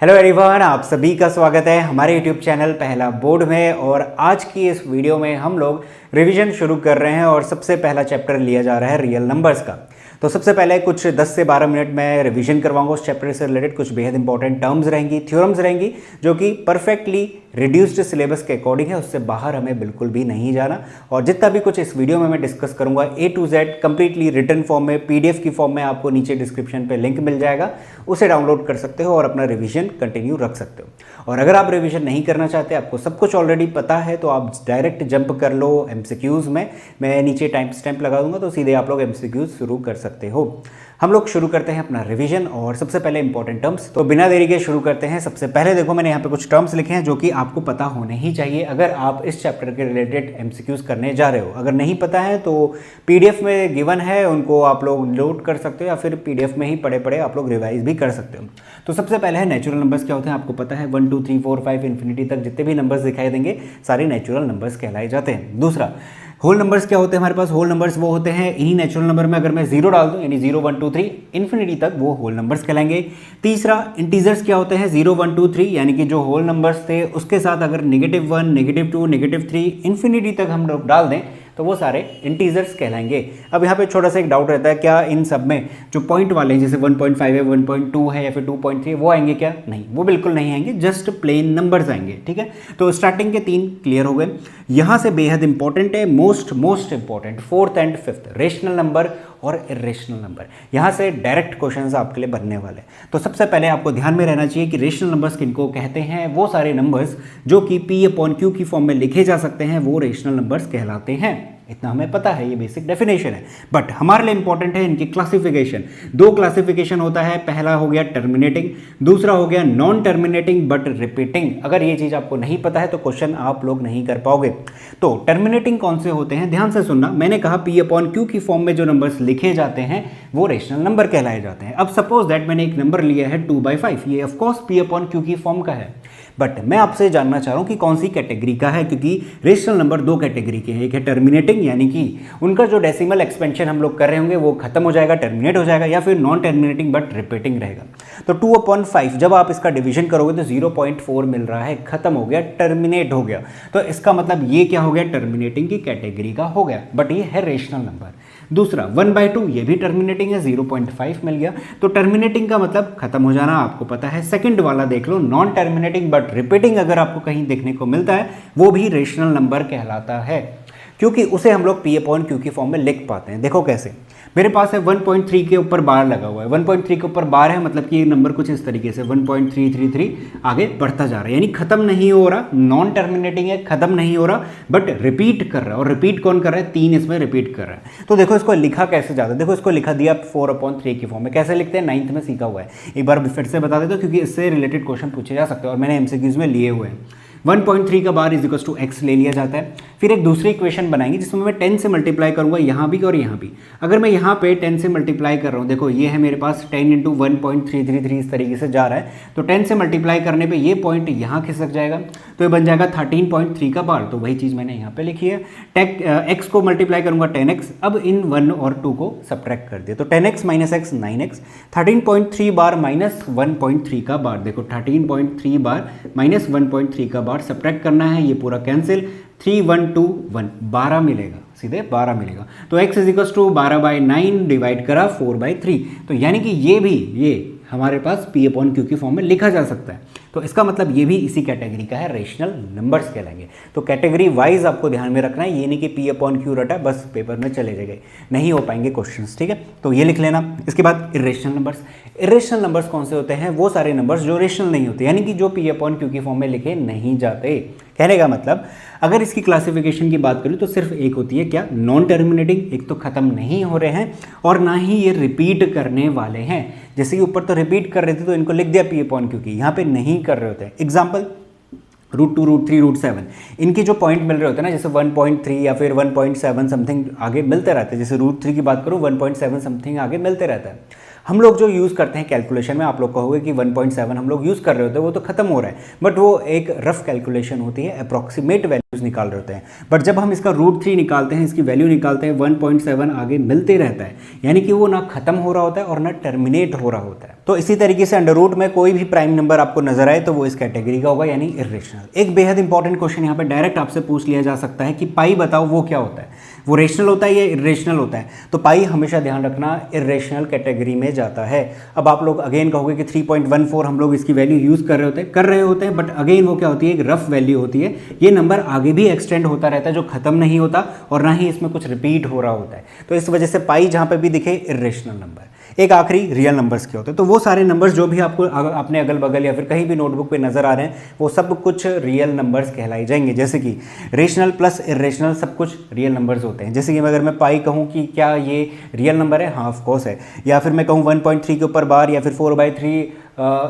Hello everyone, आप सभी का स्वागत है हमारे यूट्यूब चैनल पहला बोर्ड में। और आज की इस वीडियो में हम लोग रिवीजन शुरू कर रहे हैं और सबसे पहला चैप्टर लिया जा रहा है रियल नंबर्स का। तो सबसे पहले कुछ 10 से 12 मिनट में रिवीजन करवाऊंगा उस चैप्टर से रिलेटेड। कुछ बेहद इंपॉर्टेंट टर्म्स रहेंगी, थ्योरम्स रहेंगी, जो कि परफेक्टली रिड्यूस्ड सिलेबस के अकॉर्डिंग है, उससे बाहर हमें बिल्कुल भी नहीं जाना। और जितना भी कुछ इस वीडियो में मैं डिस्कस करूंगा A to Z completely written form में, PDF की फॉर्म में, आपको नीचे डिस्क्रिप्शन पे लिंक मिल जाएगा, उसे डाउनलोड कर सकते हो और अपना रिवीजन कंटिन्यू रख सकते हो। और अगर आप रिवीजन नहीं करना चाहते, आपको सब कुछ ऑलरेडी पता है, तो आप डायरेक्ट जंप कर लो MCQs में। मैं नीचे टाइम स्टैम्प लगा दूंगा, तो सीधे आप लोग MCQs शुरू कर सकते हो। हम लोग शुरू करते हैं अपना रिवीजन और सबसे पहले इंपॉर्टेंट टर्म्स। तो बिना देरी के शुरू करते हैं। सबसे पहले देखो, मैंने यहाँ पे कुछ टर्म्स लिखे हैं जो कि आपको पता होने ही चाहिए अगर आप इस चैप्टर के रिलेटेड MCQs करने जा रहे हो। अगर नहीं पता है तो PDF में गिवन है, उनको आप लोग नोट कर सकते हो या फिर PDF में ही पढ़े पढ़े आप लोग रिवाइज भी कर सकते हो। तो सबसे पहले है नेचुरल नंबर्स क्या होते हैं, आपको पता है 1 2 3 4 5 इन्फिनिटी तक जितने भी नंबर्स दिखाई देंगे सारे नेचुरल नंबर्स कहलाए जाते हैं। दूसरा, होल नंबर्स क्या होते हैं हमारे पास। होल नंबर्स वो होते हैं, इन्हीं नेचुरल नंबर में अगर मैं 0 डाल दूं, यानी 0 1 2 3 इन्फिनिटी तक, वो होल नंबर्स कहलाएंगे। तीसरा, इंटीजर्स क्या होते हैं, 0 1 2 3, यानी कि जो होल नंबर्स थे उसके साथ अगर -1 -2 -3 इन्फिनिटी तक हम लोग डाल दें तो वो सारे इंटीजर्स कहलाएंगे। अब यहाँ पे छोटा सा एक डाउट रहता है, क्या इन सब में जो पॉइंट वाले हैं, जैसे 1.5 है, 1.2 है या फिर 2.3, वो आएंगे क्या? नहीं, वो बिल्कुल नहीं आएंगे, जस्ट प्लेन नंबर्स आएंगे। ठीक है, तो स्टार्टिंग के 3 क्लियर हो गए। यहाँ से बेहद इंपॉर्टेंट है, most important, 4th and 5th, rational number और इरेशनल नंबर। यहाँ से डायरेक्ट क्वेश्चंस आपके लिए बनने वाले। तो सबसे पहले आपको ध्यान में रहना चाहिए कि रेशनल नंबर्स किनको कहते हैं। वो सारे नंबर्स जो कि P/Q की फॉर्म में लिखे जा सकते हैं, वो रेशनल नंबर्स कहलाते हैं। इतना हमें पता है, ये बेसिक डेफिनेशन है। बट हमारे लिए इंपॉर्टेंट है इनकी क्लासिफिकेशन। 2 क्लासिफिकेशन होता है, पहला हो गया टर्मिनेटिंग, दूसरा हो गया नॉन टर्मिनेटिंग बट रिपीटिंग। अगर ये चीज आपको नहीं पता है तो क्वेश्चन आप लोग नहीं कर पाओगे। तो टर्मिनेटिंग कौन से होते हैं, ध्यान से सुनना। मैंने कहा P/Q की फॉर्म में जो नंबर्स लिखे जाते हैं वो रेशनल नंबर कहलाए जाते हैं। अब सपोज दैट मैंने एक नंबर लिया है 2/5, ये ऑफकोर्स P/Q की फॉर्म का है। बट मैं आपसे जानना चाह रहा हूं कि कौन सी कैटेगरी का है, क्योंकि रेशनल नंबर 2 कैटेगरी के हैं। एक है टर्मिनेटिंग, यानी कि उनका जो डेसिमल एक्सपेंशन हम लोग कर रहे होंगे वो खत्म हो जाएगा, टर्मिनेट हो जाएगा, या फिर नॉन टर्मिनेटिंग बट रिपीटिंग रहेगा। तो 2/5 जब आप इसका डिवीजन करोगे तो 0.4 मिल रहा है, खत्म हो गया, टर्मिनेट हो गया। तो इसका मतलब ये क्या हो गया, टर्मिनेटिंग की कैटेगरी का हो गया। बट ये है रेशनल नंबर। दूसरा 1/2, ये भी टर्मिनेटिंग है, 0.5 मिल गया। तो टर्मिनेटिंग का मतलब खत्म हो जाना, आपको पता है। सेकंड वाला देख लो, नॉन टर्मिनेटिंग बट रिपीटिंग, अगर आपको कहीं देखने को मिलता है वो भी रेशनल नंबर कहलाता है, क्योंकि उसे हम लोग P/Q की फॉर्म में लिख पाते हैं। देखो कैसे, मेरे पास है 1.3 के ऊपर बार लगा हुआ है, 1.3 के ऊपर बार है, मतलब कि ये नंबर कुछ इस तरीके से 1.333 आगे बढ़ता जा रहा है, यानी खत्म नहीं हो रहा, नॉन टर्मिनेटिंग है, खत्म नहीं हो रहा, बट रिपीट कर रहा है। और रिपीट कौन कर रहा है, 3 इसमें रिपीट कर रहा है। तो देखो इसको लिखा कैसे जाता है, देखो इसको लिखा दिया 4/3 की फॉर्म में। कैसे लिखते हैं, 9th में सीखा हुआ है, एक बार फिर से बता देता हूं, क्योंकि इससे रिलेटेड क्वेश्चन पूछे जा सकते हैं और मैंने MCQs में लिए हुए हैं। 1.3 का bar is equals to x ले लिया जाता है। फिर एक दूसरी इक्वेशन बनाएंगे जिसमें मैं 10 से मल्टीप्लाई करूंगा, यहाँ भी और यहाँ भी। अगर मैं यहाँ पे 10 से मल्टीप्लाई कर रहा हूँ, देखो ये है मेरे पास 10 × 1.333 इस तरीके से जा रहा है। तो 10 से मल्टीप्लाई करने पे ये पॉइंट यहाँ खिसक जाएगा, तो ये बन जाएगा 13.3 का बार। तो वही चीज़ मैंने यहाँ पे लिखी है। x को मल्टीप्लाई करूंगा 10x, अब इन 1 और 2 को सब्ट्रैक्ट कर दिया, तो 10x - x 9x, 13.3 बार माइनस 1.3 का बार। देखो 13.3 बार माइनस 1.3 का बार सब्ट्रैक्ट करना है, ये पूरा कैंसिल, 3 1 2 1 12 मिलेगा, सीधे 12 मिलेगा। तो x is equal to 12/9 divide करा 4/3। तो यानी कि ये हमारे पास P/Q की फॉर्म में लिखा जा सकता है। तो इसका मतलब ये भी इसी कैटेगरी का है, रेशनल नंबर्स कहलाएंगे। तो कैटेगरी वाइज आपको ध्यान में रखना है, ये नहीं कि P/Q रटा बस पेपर में चले जाएंगे, नहीं हो पाएंगे क्वेश्चंस। ठीक है, तो ये लिख लेना। इसके बाद इरेशनल नंबर्स। इरेशनल नंबर्स कौन से होते हैं, वो सारे नंबर्स जो रेशनल नहीं होते, यानी कि जो P/Q की फॉर्म में लिखे नहीं जाते। कहने का मतलब, अगर इसकी क्लासिफिकेशन की बात करूं तो सिर्फ एक होती है, क्या, नॉन टर्मिनेटिंग, एक तो खत्म नहीं हो रहे हैं और ना ही ये रिपीट करने वाले हैं। जैसे कि ऊपर तो रिपीट कर रहे थे तो इनको लिख दिया P/Q की, यहाँ पे नहीं कर रहे होते हैं। एग्जाम्पल, √2 √3 √7, इनके जो पॉइंट मिल रहे होते हैं ना, जैसे 1.3 या फिर 1.7 समथिंग आगे मिलते रहते हैं। जैसे √3 की बात करूँ 1.7 समथिंग आगे मिलते रहता है। हम लोग जो यूज़ करते हैं कैलकुलेशन में, आप लोग कहोगे कि 1.7 हम लोग यूज़ कर रहे होते हैं, वो तो खत्म हो रहा है, बट वो एक रफ कैलकुलेशन होती है, अप्रॉक्सीमेट वैल्यूज़ निकाल रहे होते हैं। बट जब हम इसका √3 निकालते हैं, इसकी वैल्यू निकालते हैं, 1.7 आगे मिलते रहता है, यानी कि वो ना खत्म हो रहा होता है और ना टर्मिनेट हो रहा होता है। तो इसी तरीके से अंडर रूट में कोई भी प्राइम नंबर आपको नजर आए तो वो इस कैटेगरी का होगा, यानी इर्रेशनल। एक बेहद इंपॉर्टेंट क्वेश्चन यहाँ पे डायरेक्ट आपसे पूछ लिया जा सकता है कि पाई बताओ वो क्या होता है, वो रेशनल होता है या इर्रेशनल होता है। तो पाई हमेशा ध्यान रखना इर्रेशनल कैटेगरी में जाता है। अब आप लोग अगेन कहोगे कि 3.14 हम लोग इसकी वैल्यू यूज़ कर रहे होते हैं, बट अगेन वो क्या होती है, एक रफ वैल्यू होती है। ये नंबर आगे भी एक्सटेंड होता रहता है, जो खत्म नहीं होता और ना ही इसमें कुछ रिपीट हो रहा होता है। तो इस वजह से पाई जहाँ पे भी दिखे इर्रेशनल नंबर। एक आखिरी रियल नंबर्स के होते हैं। तो वो सारे नंबर्स जो भी आपको अपने अगल बगल या फिर कहीं भी नोटबुक पे नज़र आ रहे हैं, वो सब कुछ रियल नंबर्स कहलाए जाएंगे। जैसे कि रेशनल प्लस इर्रेशनल सब कुछ रियल नंबर्स होते हैं। जैसे कि अगर मैं पाई कहूँ कि क्या ये रियल नंबर है, हाँ ऑफ कोर्स है। या फिर मैं कहूँ 1.3 के ऊपर बार या फिर 4/3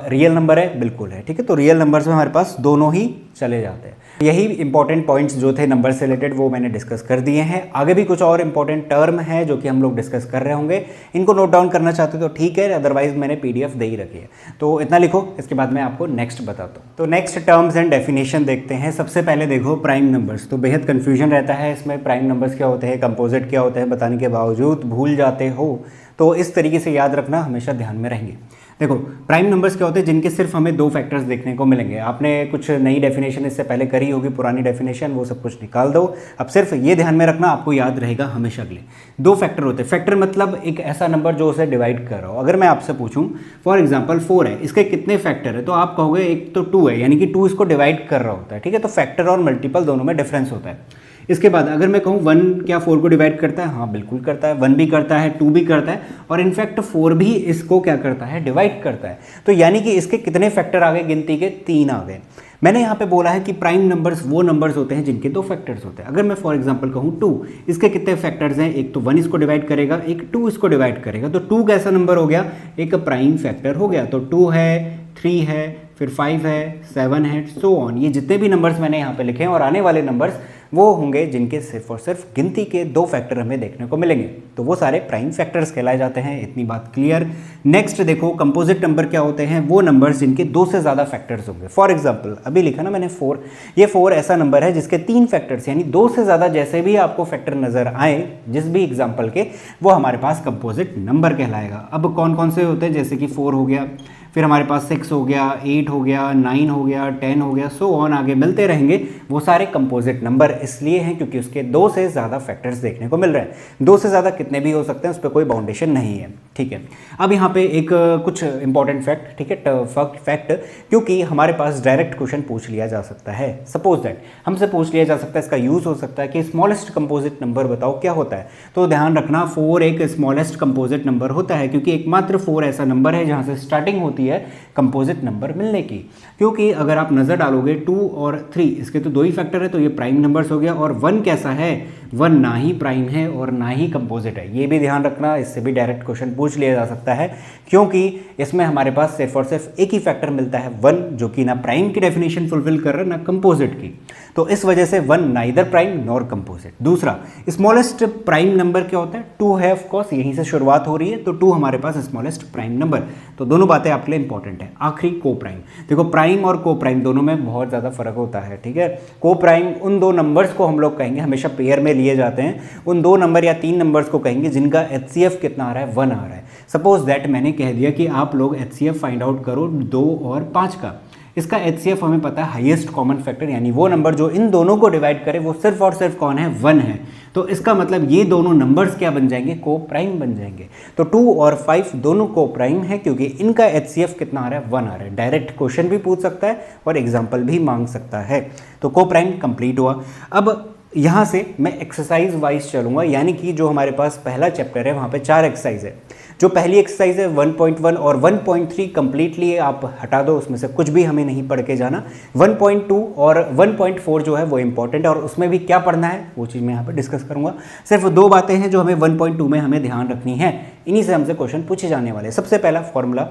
रियल नंबर है, बिल्कुल है। ठीक है, तो रियल नंबर्स में हमारे पास दोनों ही चले जाते हैं। यही इंपॉर्टेंट पॉइंट्स जो थे नंबर से रिलेटेड वो मैंने डिस्कस कर दिए हैं। आगे भी कुछ और इंपॉर्टेंट टर्म है जो कि हम लोग डिस्कस कर रहे होंगे, इनको नोट डाउन करना चाहते हो तो ठीक है, अदरवाइज मैंने PDF दे ही रखी है। तो इतना लिखो, इसके बाद मैं आपको नेक्स्ट बताता हूँ। तो नेक्स्ट टर्म्स एंड डेफिनेशन देखते हैं। सबसे पहले देखो प्राइम नंबर्स। तो बेहद कन्फ्यूजन रहता है इसमें, प्राइम नंबर्स क्या होते हैं, कंपोजिट क्या होते हैं, बताने के बावजूद भूल जाते हो। तो इस तरीके से याद रखना, हमेशा ध्यान में रहेंगे। देखो प्राइम नंबर्स क्या होते हैं, जिनके सिर्फ हमें दो फैक्टर्स देखने को मिलेंगे। आपने कुछ नई डेफिनेशन इससे पहले करी होगी, पुरानी डेफिनेशन वो सब कुछ निकाल दो। अब सिर्फ ये ध्यान में रखना, आपको याद रहेगा हमेशा के लिए। दो फैक्टर होते हैं। फैक्टर मतलब एक ऐसा नंबर जो उसे डिवाइड कर रहा हो। अगर मैं आपसे पूछूं फॉर एग्जाम्पल 4 है, इसके कितने फैक्टर है, तो आप कहोगे एक तो 2 है, यानी कि 2 इसको डिवाइड कर रहा होता है। ठीक है, तो फैक्टर और मल्टीपल दोनों में डिफरेंस होता है। इसके बाद अगर मैं कहूँ 1 क्या 4 को डिवाइड करता है, हाँ बिल्कुल करता है। 1 भी करता है, 2 भी करता है, और इनफैक्ट 4 भी इसको क्या करता है, डिवाइड करता है। तो यानी कि इसके कितने फैक्टर आ गए, गिनती के 3 आ गए। मैंने यहाँ पे बोला है कि प्राइम नंबर्स वो नंबर्स होते हैं जिनके दो फैक्टर्स होते हैं। अगर मैं फॉर एग्जांपल कहूँ 2, इसके कितने फैक्टर्स हैं, एक तो 1 इसको डिवाइड करेगा, एक 2 इसको डिवाइड करेगा। तो 2 कैसा नंबर हो गया, एक प्राइम फैक्टर हो गया। तो 2 है, 3 है, फिर 5 है, 7 है, सो ऑन। ये जितने भी नंबर्स मैंने यहाँ पे लिखे हैं और आने वाले नंबर्स वो होंगे जिनके सिर्फ और सिर्फ गिनती के दो फैक्टर हमें देखने को मिलेंगे। तो वो सारे प्राइम फैक्टर्स कहलाए जाते हैं। इतनी बात क्लियर। नेक्स्ट देखो कंपोजिट नंबर क्या होते हैं, वो नंबर्स जिनके 2 से ज़्यादा फैक्टर्स होंगे। फॉर एग्जांपल अभी लिखा ना मैंने 4, ये 4 ऐसा नंबर है जिसके 3 फैक्टर्स, यानी 2 से ज़्यादा जैसे भी आपको फैक्टर नजर आए जिस भी एग्जाम्पल के, वो हमारे पास कंपोजिट नंबर कहलाएगा। अब कौन कौन से होते हैं, जैसे कि 4 हो गया, फिर हमारे पास 6 हो गया, 8 हो गया, 9 हो गया, 10 हो गया, सो ऑन आगे मिलते रहेंगे। वो सारे कंपोजिट नंबर इसलिए हैं क्योंकि उसके 2 से ज़्यादा फैक्टर्स देखने को मिल रहे हैं। 2 से ज़्यादा कितने भी हो सकते हैं, उस पर कोई बाउंडेशन नहीं है। ठीक है, अब यहाँ पे एक कुछ इंपॉर्टेंट फैक्ट, ठीक है, फैक्ट, क्योंकि हमारे पास डायरेक्ट क्वेश्चन पूछ लिया जा सकता है। सपोज दैट हमसे पूछ लिया जा सकता है, इसका यूज़ हो सकता है कि स्मॉलेस्ट कंपोजिट नंबर बताओ क्या होता है। तो ध्यान रखना 4 एक स्मॉलेस्ट कंपोजिट नंबर होता है, क्योंकि एकमात्र 4 ऐसा नंबर है जहाँ से स्टार्टिंग होती है कंपोजिट नंबर मिलने की। क्योंकि अगर आप नजर डालोगे 2 और 3, इसके तो 2 ही फैक्टर है, तो ये प्राइम नंबर्स हो गया। और 1 कैसा है, 1 ना ही प्राइम है और ना ही कंपोजिट है। ये भी ध्यान रखना, इससे भी डायरेक्ट क्वेश्चन पूछ लिया जा सकता है, क्योंकि इसमें हमारे पास सिर्फ और सिर्फ एक ही फैक्टर मिलता है 1, जो कि ना प्राइम की डेफिनेशन फुलफिल कर रहा है ना कंपोजिट की। तो इस वजह से 1 नाइदर प्राइम नॉर कंपोजिट। दूसरा स्मॉलेस्ट प्राइम नंबर क्या होता है, 2 है, ऑफ कोर्स यहीं से शुरुआत हो रही है, तो 2 हमारे पास स्मॉलेस्ट प्राइम नंबर। तो दोनों बातें आपके लिए इंपॉर्टेंट है। आखिरी को प्राइम। देखो प्राइम और को प्राइम दोनों में बहुत ज़्यादा फर्क होता है। ठीक है, को प्राइम उन दो नंबर्स को हम लोग कहेंगे, हमेशा पेयर में लिए जाते हैं, उन 2 नंबर या 3 नंबर्स को कहेंगे जिनका HCF कितना आ रहा है, 1 आ रहा है। सपोज दैट मैंने कह दिया कि आप लोग HCF फाइंड आउट करो 2 और 5 का। इसका HCF हमें पता है हाईएस्ट कॉमन फैक्टर, यानी वो नंबर जो इन दोनों को डिवाइड करे वो सिर्फ और सिर्फ कौन है, 1 है। तो इसका मतलब ये दोनों नंबर्स क्या बन जाएंगे, को प्राइम बन जाएंगे। तो 2 और 5 दोनों को प्राइम है क्योंकि इनका HCF कितना आ रहा है, 1 आ रहा है। डायरेक्ट क्वेश्चन भी पूछ सकता है और एग्जाम्पल भी मांग सकता है। तो को प्राइम कंप्लीट हुआ। अब यहाँ से मैं एक्सरसाइज वाइज चलूँगा, यानी कि जो हमारे पास पहला चैप्टर है वहाँ पे 4 एक्सरसाइज है। जो पहली एक्सरसाइज है 1.1 और 1.3 कंप्लीटली आप हटा दो, उसमें से कुछ भी हमें नहीं पढ़ के जाना। 1.2 और 1.4 जो है वो इंपॉर्टेंट है और उसमें भी क्या पढ़ना है वो चीज़ मैं यहाँ पे डिस्कस करूँगा। सिर्फ 2 बातें हैं जो हमें 1.2 में हमें ध्यान रखनी है, इन्हीं से हमसे क्वेश्चन पूछे जाने वाले। सबसे पहला formula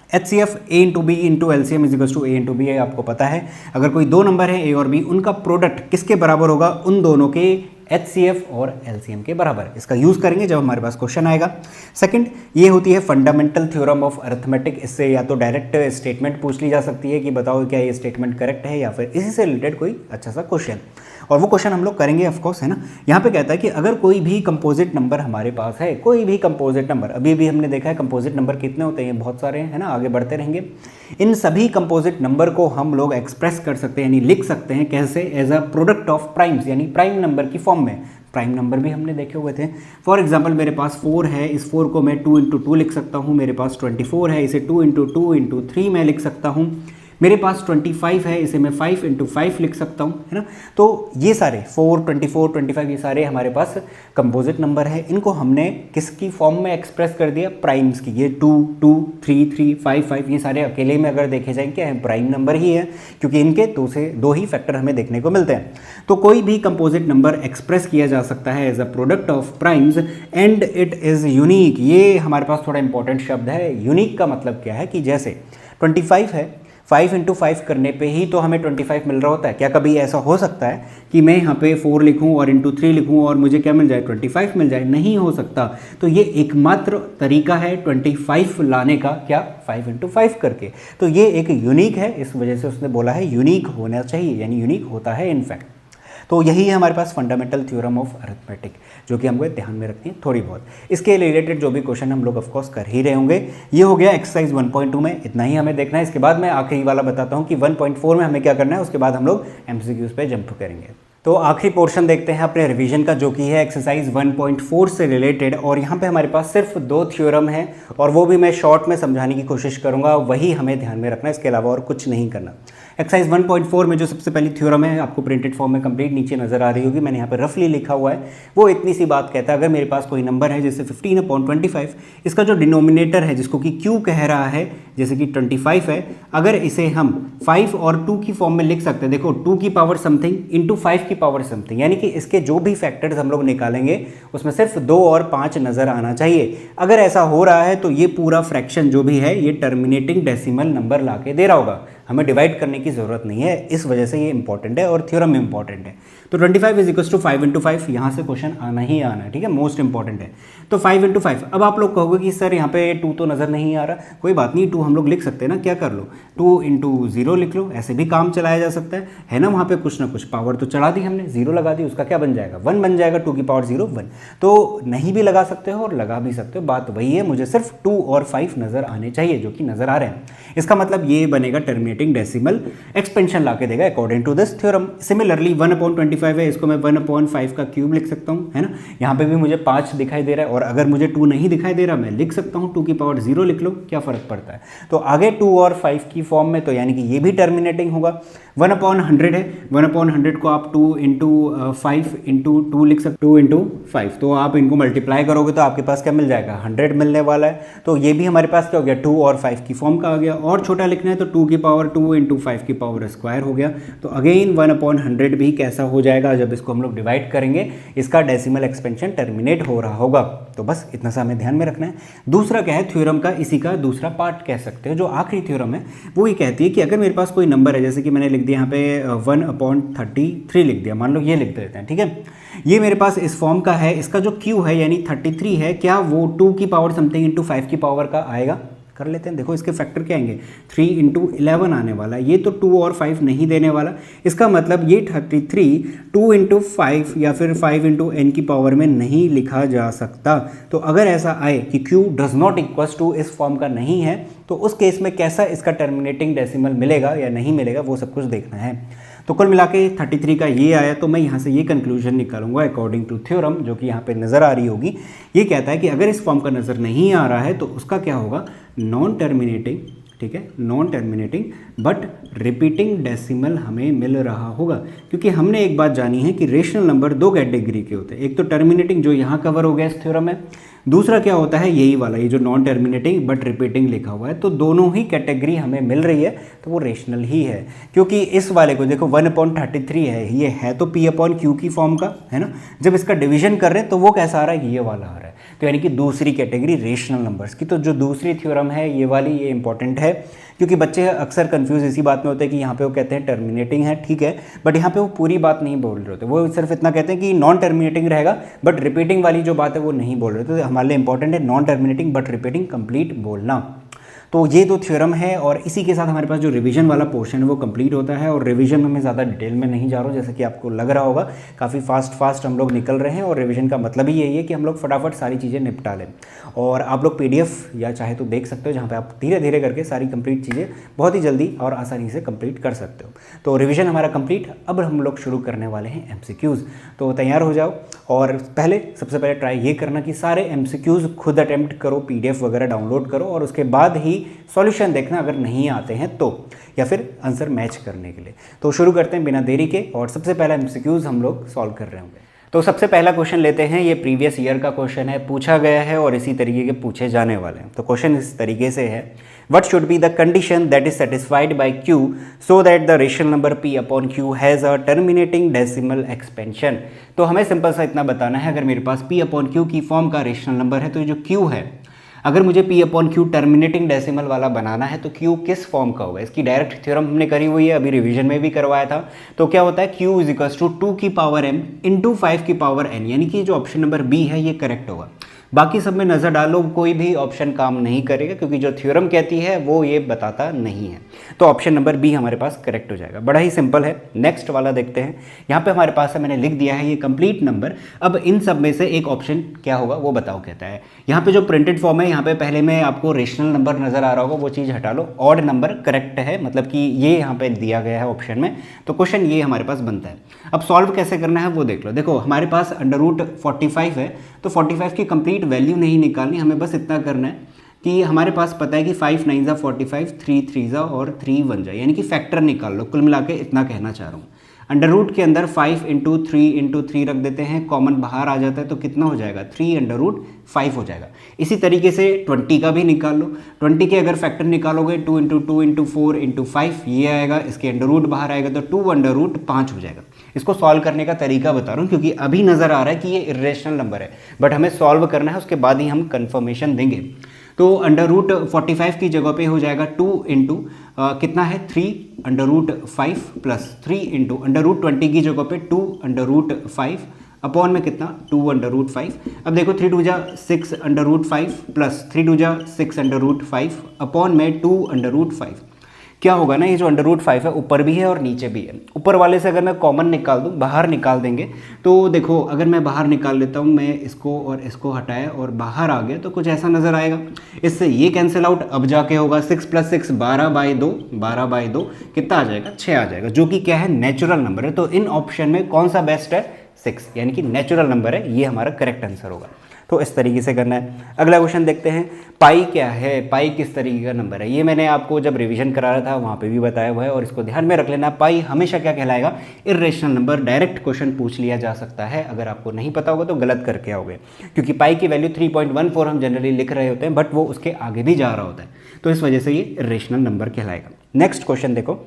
HCF A into B into LCM is equals to A into B है, आपको पता है। अगर कोई 2 नंबर है A और B, उनका प्रोडक्ट किसके बराबर होगा, उन दोनों के HCF और LCM के बराबर। इसका यूज़ करेंगे जब हमारे पास क्वेश्चन आएगा। सेकंड, ये होती है फंडामेंटल थ्योरम ऑफ अरिथमेटिक। इससे या तो डायरेक्ट स्टेटमेंट पूछ ली जा सकती है कि बताओ क्या ये स्टेटमेंट करेक्ट है, या फिर इसी से रिलेटेड कोई अच्छा सा क्वेश्चन, और वो क्वेश्चन हम लोग करेंगे ऑफकोर्स, है ना। यहाँ पे कहता है कि अगर कोई भी कंपोजिट नंबर हमारे पास है, कोई भी कंपोजिट नंबर, अभी भी हमने देखा है कंपोजिट नंबर कितने होते हैं, बहुत सारे हैं, है ना, आगे बढ़ते रहेंगे। इन सभी कंपोजिट नंबर को हम लोग एक्सप्रेस कर सकते हैं, यानी लिख सकते हैं कैसे, as a product of primes, यानी प्राइम नंबर की फॉर्म में। प्राइम नंबर भी हमने देखे हुए थे। फॉर एग्जाम्पल मेरे पास 4 है, इस 4 को मैं 2 × 2 लिख सकता हूँ। मेरे पास 24 है, इसे 2 × 2 × 3 मैं लिख सकता हूँ। मेरे पास 25 है, इसे मैं 5 × 5 लिख सकता हूँ, है ना। तो ये सारे 4, 24, 25 ये सारे हमारे पास कंपोजिट नंबर है। इनको हमने किसकी फॉर्म में एक्सप्रेस कर दिया, प्राइम्स की। ये 2, 2, 3, 3, 5, 5 ये सारे अकेले में अगर देखे जाएं क्या है, प्राइम नंबर ही है, क्योंकि इनके दो ही फैक्टर हमें देखने को मिलते हैं। तो कोई भी कंपोजिट नंबर एक्सप्रेस किया जा सकता है as a product of primes and it is unique. ये हमारे पास थोड़ा इंपॉर्टेंट शब्द है। यूनिक का मतलब क्या है कि जैसे 25 है, 5 × 5 करने पे ही तो हमें 25 मिल रहा होता है। क्या कभी ऐसा हो सकता है कि मैं यहाँ पे 4 लिखूँ और × 3 लिखूँ और मुझे क्या मिल जाए, 25 मिल जाए? नहीं हो सकता। तो ये एकमात्र तरीका है 25 लाने का, क्या, 5 × 5 करके। तो ये एक यूनिक है, इस वजह से उसने बोला है यूनिक होना चाहिए, यानी यूनिक होता है इनफैक्ट। तो यही है हमारे पास फंडामेंटल थ्योरम ऑफ अरिथमेटिक, जो कि हमको ध्यान में रखनी है थोड़ी बहुत। इसके रिलेटेड जो भी क्वेश्चन हम लोग ऑफकोर्स कर ही रहे होंगे। ये हो गया एक्सरसाइज 1.2 में, इतना ही हमें देखना है। इसके बाद मैं आखिरी वाला बताता हूँ कि 1.4 में हमें क्या करना है, उसके बाद हम लोग MCQs पे जंप करेंगे। तो आखिरी पोर्शन देखते हैं अपने रिवीजन का, जो कि है एक्सरसाइज 1.4 से रिलेटेड। और यहाँ पे हमारे पास सिर्फ 2 थ्योरम है, और वो भी मैं शॉर्ट में समझाने की कोशिश करूँगा, वही हमें ध्यान में रखना है, इसके अलावा और कुछ नहीं करना। एक्सरसाइज 1.4 में जो सबसे पहली थ्योरम है, आपको प्रिंटेड फॉर्म में कंप्लीट नीचे नजर आ रही होगी, मैंने यहाँ पे रफली लिखा हुआ है। वो इतनी सी बात कहता है, अगर मेरे पास कोई नंबर है जैसे 15/25, इसका जो डिनोमिनेटर है जिसको कि Q कह रहा है, जैसे कि 25 है, अगर इसे हम 5 और 2 की फॉर्म में लिख सकते हैं, देखो 2 की पावर समथिंग इंटू 5 की पावर समथिंग, यानी कि इसके जो भी फैक्टर्स हम लोग निकालेंगे उसमें सिर्फ 2 और 5 नजर आना चाहिए। अगर ऐसा हो रहा है तो ये पूरा फ्रैक्शन जो भी है ये टर्मिनेटिंग डेसिमल नंबर ला के दे रहा होगा, हमें डिवाइड करने की ज़रूरत नहीं है। इस वजह से ये इंपॉर्टेंट है और थ्योरम इंपॉर्टेंट है। तो 25 = 5 × 5, यहाँ से क्वेश्चन आना ही आना है, ठीक है, मोस्ट इंपॉर्टेंट है। तो 5 × 5, अब आप लोग कहोगे कि सर यहाँ पे 2 तो नज़र नहीं आ रहा, कोई बात नहीं, 2 हम लोग लिख सकते हैं ना, क्या कर लो, 2 × 0 लिख लो, ऐसे भी काम चलाया जा सकता है ना। वहाँ पे कुछ ना कुछ पावर तो चढ़ा दी हमने, 0 लगा दी, उसका क्या बन जाएगा, 1 बन जाएगा, 2 की पावर 0 1। तो नहीं भी लगा सकते हो और लगा भी सकते हो, बात वही है, मुझे सिर्फ 2 और 5 नज़र आने चाहिए, जो कि नज़र आ रहे हैं। इसका मतलब ये बनेगा टर्मिनेटिंग डेसिमल एक्सपेंशन ला के देगा according to this theorem. Similarly 1/25 है, इसको मैं 1/5 का क्यूब लिख सकता हूँ, है ना। यहाँ पे भी मुझे 5 दिखाई दे रहा है, और अगर मुझे 2 नहीं दिखाई दे रहा, मैं लिख सकता हूँ 2 की पावर 0 लिख लो, क्या फ़र्क पड़ता है। तो आगे 2 और 5 की फॉर्म में, तो यानी कि ये भी टर्मिनेटिंग होगा। 1/100 है, 1/100 को आप 2 × 5 × 2 लिख सकते, 2 × 5, तो आप इनको मल्टीप्लाई करोगे तो आपके पास क्या मिल जाएगा, 100 मिलने वाला है। तो ये भी हमारे पास क्या हो गया, 2 और 5 की फॉर्म का आ गया। और छोटा लिखना है तो 2 की पावर 2 × 5 की पावर स्क्वायर हो गया। तो अगेन 1/100 भी कैसा हो जाएगा, जब इसको हम लोग डिवाइड करेंगे, इसका डेसिमल एक्सपेंशन टर्मिनेट हो रहा होगा। तो बस इतना सा हमें ध्यान में रखना है। दूसरा क्या है थ्योरम का, इसी का दूसरा पार्ट कह सकते हो, जो आखिरी थ्योरम है वो ये कहती है कि अगर मेरे पास कोई नंबर है, जैसे कि मैंने लिख दिया यहाँ पे 1/33 लिख दिया, मान लो ये लिख देते हैं, ठीक है, ये मेरे पास इस फॉर्म का है, इसका जो Q है यानी 33 है, क्या वो 2 की पावर समथिंग × 5 की पावर का आएगा, कर लेते हैं। देखो इसके फैक्टर क्या आएंगे, 3 × 11 आने वाला है, ये तो 2 और 5 नहीं देने वाला। इसका मतलब ये 33 2 × 5 या फिर 5 × n की पावर में नहीं लिखा जा सकता। तो अगर ऐसा आए कि Q does not equals to इस फॉर्म का नहीं है, तो उस केस में कैसा इसका टर्मिनेटिंग डेसिमल मिलेगा या नहीं मिलेगा, वो सब कुछ देखना है। तो कुल मिला के 33 का ये आया, तो मैं यहाँ से ये कंक्लूजन निकालूंगा अकॉर्डिंग टू थ्योरम, जो कि यहाँ पे नज़र आ रही होगी। ये कहता है कि अगर इस फॉर्म का नज़र नहीं आ रहा है तो उसका क्या होगा, नॉन टर्मिनेटिंग, ठीक है, non terminating but repeating decimal हमें मिल रहा होगा। क्योंकि हमने एक बात जानी है कि रेशनल नंबर 2 कैटेगरी के होते हैं, एक तो टर्मिनेटिंग जो यहाँ कवर हो गया इस थ्योरम में, दूसरा क्या होता है यही वाला, ये जो नॉन टर्मिनेटिंग बट रिपीटिंग लिखा हुआ है। तो दोनों ही कैटेगरी हमें मिल रही है, तो वो रेशनल ही है। क्योंकि इस वाले को देखो 1/33 है, ये है तो P/Q की फॉर्म का, है ना। जब इसका डिवीजन कर रहे हैं तो वो कैसा आ रहा है, ये वाला आ रहा है। तो यानी कि दूसरी कैटेगरी रेशनल नंबर्स की। तो जो दूसरी थ्योरम है ये वाली, ये इंपॉर्टेंट है क्योंकि बच्चे अक्सर कंफ्यूज इसी बात में होते हैं कि यहाँ पे वो कहते हैं टर्मिनेटिंग है, ठीक है, बट यहाँ पे वो पूरी बात नहीं बोल रहे होते, वो सिर्फ इतना कहते हैं कि नॉन टर्मिनेटिंग रहेगा, बट रिपीटिंग वाली जो बात है वो नहीं बोल रहे। तो हमारे लिए इंपॉर्टेंट है non terminating but repeating complete बोलना। तो ये दो थ्योरम है और इसी के साथ हमारे पास जो रिवीजन वाला पोर्शन है वो कंप्लीट होता है। और रिवीजन में मैं ज़्यादा डिटेल में नहीं जा रहा हूँ, जैसे कि आपको लग रहा होगा काफ़ी फास्ट हम लोग निकल रहे हैं। और रिवीजन का मतलब ही यही है कि हम लोग फटाफट सारी चीज़ें निपटा लें। और आप लोग पीडीएफ या चाहे तो देख सकते हो, जहाँ पे आप धीरे धीरे करके सारी कंप्लीट चीज़ें बहुत ही जल्दी और आसानी से कंप्लीट कर सकते हो। तो रिवीजन हमारा कंप्लीट, अब हम लोग शुरू करने वाले हैं एमसीक्यूज़। तो तैयार हो जाओ और सबसे पहले ट्राई ये करना कि सारे एमसीक्यूज़ खुद अटेम्प्ट करो, पीडीएफ वगैरह डाउनलोड करो और उसके बाद ही सॉल्यूशन देखना अगर नहीं आते हैं तो, या फिर आंसर मैच करने के लिए। तो शुरू करते हैं बिना देरी के और सबसे पहला एमसीक्यूज़ हम लोग सॉल्व कर रहे होंगे। तो सबसे पहला क्वेश्चन लेते हैं, ये प्रीवियस ईयर का क्वेश्चन है, पूछा गया है और इसी तरीके के पूछे जाने वाले हैं। तो क्वेश्चन इस तरीके से है, what should be the condition that is satisfied by Q so that the rational number P upon Q has a terminating decimal expansion. तो हमें सिंपल सा इतना बताना है, अगर मेरे पास P अपॉन Q की फॉर्म का रेशनल नंबर है, तो ये जो Q है, अगर मुझे P upon Q terminating decimal वाला बनाना है तो Q किस फॉर्म का होगा। इसकी डायरेक्ट थ्योरम हमने करी हुई है, अभी रिवीजन में भी करवाया था। तो क्या होता है, Q इज इक्वल्स टू 2 की पावर m इंटू 5 की पावर n, यानी कि जो ऑप्शन नंबर बी है ये करेक्ट होगा। बाकी सब में नज़र डालो, कोई भी ऑप्शन काम नहीं करेगा क्योंकि जो थ्योरम कहती है वो ये बताता नहीं है। तो ऑप्शन नंबर बी हमारे पास करेक्ट हो जाएगा, बड़ा ही सिंपल है। नेक्स्ट वाला देखते हैं, यहाँ पे हमारे पास है, मैंने लिख दिया है ये कंप्लीट नंबर। अब इन सब में से एक ऑप्शन क्या होगा वो बताओ, कहता है यहाँ पे जो प्रिंटेड फॉर्म है, यहाँ पे पहले में आपको रेशनल नंबर नज़र आ रहा होगा, वो चीज़ हटा लो, ऑड नंबर करेक्ट है, मतलब कि ये यहाँ पे दिया गया है ऑप्शन में। तो क्वेश्चन ये हमारे पास बनता है। अब सॉल्व कैसे करना है वो देख लो। देखो हमारे पास √45 है, तो 45 की कंप्लीट वैल्यू नहीं निकालनी, हमें बस इतना करना है कि हमारे पास पता है कि 5 9 ज़ा 45, 3 3 ज़ा और 3 1 ज़ा, यानी कि फैक्टर निकाल लो। कुल मिला के इतना कहना चाह रहा हूँ। अंडर रूट के अंदर 5 इंटू 3 रख देते हैं, कॉमन बाहर आ जाता है तो कितना हो जाएगा, 3√5 हो जाएगा। इसी तरीके से 20 का भी निकाल लो। 20 के अगर फैक्टर निकालोगे 2 इंटू 2 इंटू 4 इंटू 5 ये आएगा, इसके अंडर रूट बाहर आएगा तो 2√5 हो जाएगा। इसको सॉल्व करने का तरीका बता रहा हूँ क्योंकि अभी नज़र आ रहा है कि ये इर्रेशनल नंबर है, बट हमें सॉल्व करना है, उसके बाद ही हम कन्फर्मेशन देंगे। तो √45 की जगह पे हो जाएगा 2 इंटू कितना है 3√5 प्लस 3 इंटू √20 की जगह पे 2√5 अपॉन में कितना 2√5। अब देखो 3 2 जा 6√5 प्लस 3 2 जा 6√5 अपॉन में 2√5। क्या होगा ना, ये जो √5 है ऊपर भी है और नीचे भी है। ऊपर वाले से अगर मैं कॉमन निकाल दूँ, बाहर निकाल देंगे, तो देखो अगर मैं बाहर निकाल लेता हूँ, मैं इसको और इसको हटाया और बाहर आ गया तो कुछ ऐसा नज़र आएगा। इससे ये कैंसिल आउट, अब जाके होगा 6 + 6 12/2 कितना आ जाएगा, 6 आ जाएगा, जो कि क्या है, नेचुरल नंबर है। तो इन ऑप्शन में कौन सा बेस्ट है, 6, यानी कि नेचुरल नंबर है, ये हमारा करेक्ट आंसर होगा। तो इस तरीके से करना है। अगला क्वेश्चन देखते हैं, पाई क्या है, पाई किस तरीके का नंबर है। ये मैंने आपको जब रिवीजन करा रहा था वहाँ पे भी बताया हुआ है और इसको ध्यान में रख लेना। पाई हमेशा क्या कहलाएगा, इर्रेशनल नंबर। डायरेक्ट क्वेश्चन पूछ लिया जा सकता है, अगर आपको नहीं पता होगा तो गलत करके आओगे, क्योंकि पाई की वैल्यू 3.14 हम जनरली लिख रहे होते हैं, बट वो उसके आगे भी जा रहा होता है, तो इस वजह से ये इर्रेशनल नंबर कहलाएगा। नेक्स्ट क्वेश्चन देखो,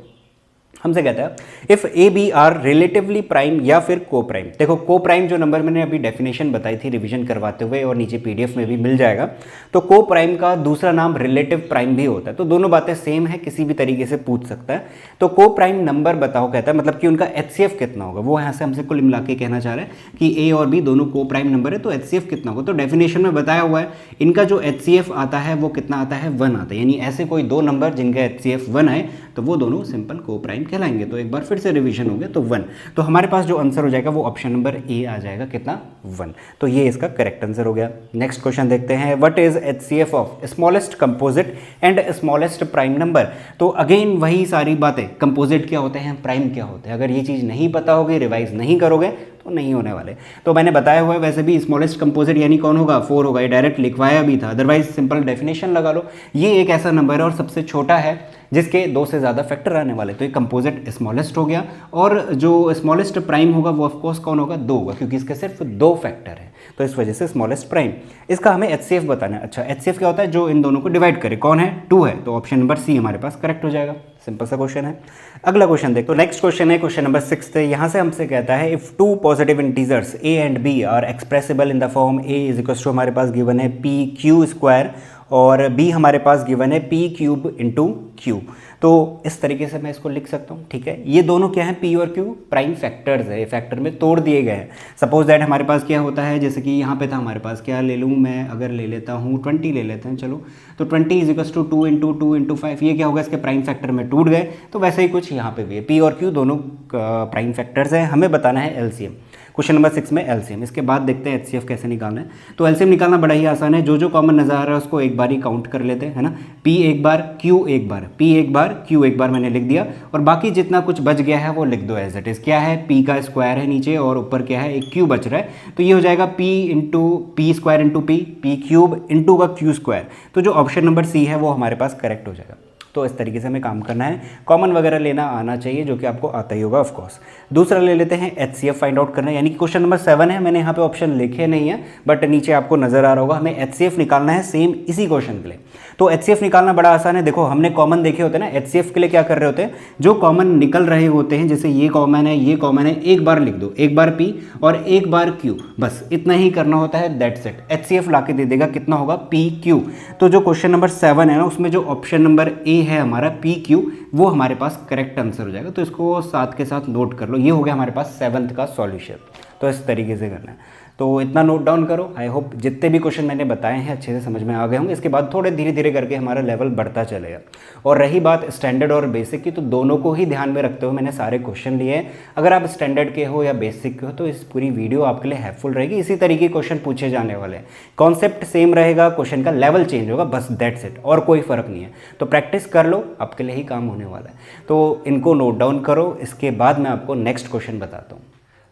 हमसे कहता है if A B are relatively prime या फिर को प्राइम। देखो को प्राइम जो नंबर मैंने अभी डेफिनेशन बताई थी रिवीजन करवाते हुए, और नीचे पीडीएफ में भी मिल जाएगा। तो को प्राइम का दूसरा नाम रिलेटिव प्राइम भी होता है, तो दोनों बातें सेम है, किसी भी तरीके से पूछ सकता है। तो को प्राइम नंबर बताओ, कहता है मतलब कि उनका HCF कितना होगा, वो यहाँ से हमसे कुल मिला के कहना चाह रहा है कि ए और बी दोनों को प्राइम नंबर है, तो HCF कितना होगा। तो डेफिनेशन में बताया हुआ है, इनका जो HCF आता है वो कितना आता है, 1 आता है, यानी ऐसे कोई दो नंबर जिनका HCF 1 है तो वो दोनों सिंपल को प्राइम कहलाएंगे। तो एक बार फिर से रिवीजन हो गया, तो 1। तो हमारे पास जो आंसर हो जाएगा वो ऑप्शन नंबर ए आ जाएगा, कितना, 1। तो ये इसका करेक्ट आंसर हो गया। नेक्स्ट क्वेश्चन देखते हैं, what is HCF of smallest composite and smallest prime number. तो अगेन वही सारी बातें, कंपोजिट क्या होते हैं, प्राइम क्या होते हैं, अगर ये चीज़ नहीं पता होगी, रिवाइज नहीं करोगे तो नहीं होने वाले। तो मैंने बताया हुआ है, वैसे भी स्मॉलेस्ट कंपोजिट यानी कौन होगा, 4 होगा, ये डायरेक्ट लिखवाया भी था, अदरवाइज सिंपल डेफिनेशन लगा लो। ये एक ऐसा नंबर है और सबसे छोटा है जिसके 2 से ज़्यादा फैक्टर आने वाले, तो ये कंपोजिट स्मॉलेस्ट हो गया। और जो स्मॉलेस्ट प्राइम होगा वो ऑफकोर्स कौन होगा, 2 होगा, क्योंकि इसके सिर्फ 2 फैक्टर है, तो इस वजह से स्मॉलेस्ट प्राइम। इसका हमें HCF बताना है। अच्छा, HCF क्या होता है, जो इन दोनों को डिवाइड करे, कौन है, 2 है, तो ऑप्शन नंबर सी हमारे पास करेक्ट हो जाएगा। सिंपल सा क्वेश्चन है। अगला क्वेश्चन देखो, नेक्स्ट क्वेश्चन है क्वेश्चन नंबर 6। यहाँ से हमसे कहता है if 2 positive integers a and b are expressible in the form a is equal to, हमारे पास गिवन है PQ² और बी हमारे पास गिवन है पी क्यूब इंटू क्यू। तो इस तरीके से मैं इसको लिख सकता हूँ, ठीक है। ये दोनों क्या है, पी और क्यू प्राइम फैक्टर्स है, फैक्टर में तोड़ दिए गए हैं। सपोज दैट हमारे पास क्या होता है, जैसे कि यहाँ पे था हमारे पास, क्या ले लूँ मैं, अगर ले लेता हूँ 20 ले लेते हैं, चलो। तो 20 is equals to 2 into 2 into 5, ये क्या होगा, इसके प्राइम फैक्टर में टूट गए। तो वैसे ही कुछ यहाँ पे भी है, पी और क्यू दोनों प्राइम फैक्टर्स हैं, हमें बताना है एलसीएम। क्वेश्चन नंबर 6 में एलसीएम। इसके बाद देखते हैं एचसीएफ कैसे निकालना है। तो एलसीएम निकालना बड़ा ही आसान है, जो जो कॉमन नजर आ रहा है उसको एक बार ही काउंट कर लेते हैं, है ना। पी एक बार, क्यू एक बार, पी एक बार, क्यू एक बार मैंने लिख दिया, और बाकी जितना कुछ बच गया है वो लिख दो एज इट इज। क्या है, पी का स्क्वायर है नीचे और ऊपर क्या है, एक क्यू बच रहा है, तो ये हो जाएगा P into P square into P cube into का क्यू स्क्वायर। तो जो ऑप्शन नंबर सी है वो हमारे पास करेक्ट हो जाएगा। तो इस तरीके से हमें काम करना है, कॉमन वगैरह लेना आना चाहिए, जो कि आपको आता ही होगा ऑफ कोर्स। दूसरा ले लेते हैं एचसीएफ फाइंड आउट करना है, यानी कि क्वेश्चन नंबर 7 है, मैंने यहाँ पे ऑप्शन लिखे नहीं है बट नीचे आपको नजर आ रहा होगा। हमें एचसीएफ निकालना है सेम इसी क्वेश्चन के लिए। तो एचसीएफ निकालना बड़ा आसान है। देखो हमने कॉमन देखे होते हैं ना, एचसीएफ के लिए क्या कर रहे होते हैं, जो कॉमन निकल रहे होते हैं, जैसे ये कॉमन है, ये कॉमन है, एक बार लिख दो, एक बार पी और एक बार क्यू, बस इतना ही करना होता है, दैट्स इट। एचसीएफ लाके दे देगा, कितना होगा, पी क्यू। तो जो क्वेश्चन नंबर 7 है ना, उसमें जो ऑप्शन नंबर ए है हमारा पी क्यू, वो हमारे पास करेक्ट आंसर हो जाएगा। तो इसको साथ के साथ नोट कर लो, ये हो गया हमारे पास 7th का सॉल्यूशन। तो इस तरीके से करना है, तो इतना नोट डाउन करो। आई होप जितने भी क्वेश्चन मैंने बताए हैं अच्छे से समझ में आ गए होंगे। इसके बाद थोड़े धीरे धीरे करके हमारा लेवल बढ़ता चलेगा। और रही बात स्टैंडर्ड और बेसिक की, तो दोनों को ही ध्यान में रखते हुए मैंने सारे क्वेश्चन लिए हैं। अगर आप स्टैंडर्ड के हो या बेसिक के हो तो इस पूरी वीडियो आपके लिए हेल्पफुल रहेगी। इसी तरीके क्वेश्चन पूछे जाने वाले हैं, कॉन्सेप्ट सेम रहेगा, क्वेश्चन का लेवल चेंज होगा, बस दैट्स इट, और कोई फर्क नहीं है। तो प्रैक्टिस कर लो, आपके लिए ही काम होने वाला है। तो इनको नोट डाउन करो, इसके बाद मैं आपको नेक्स्ट क्वेश्चन बताता हूँ।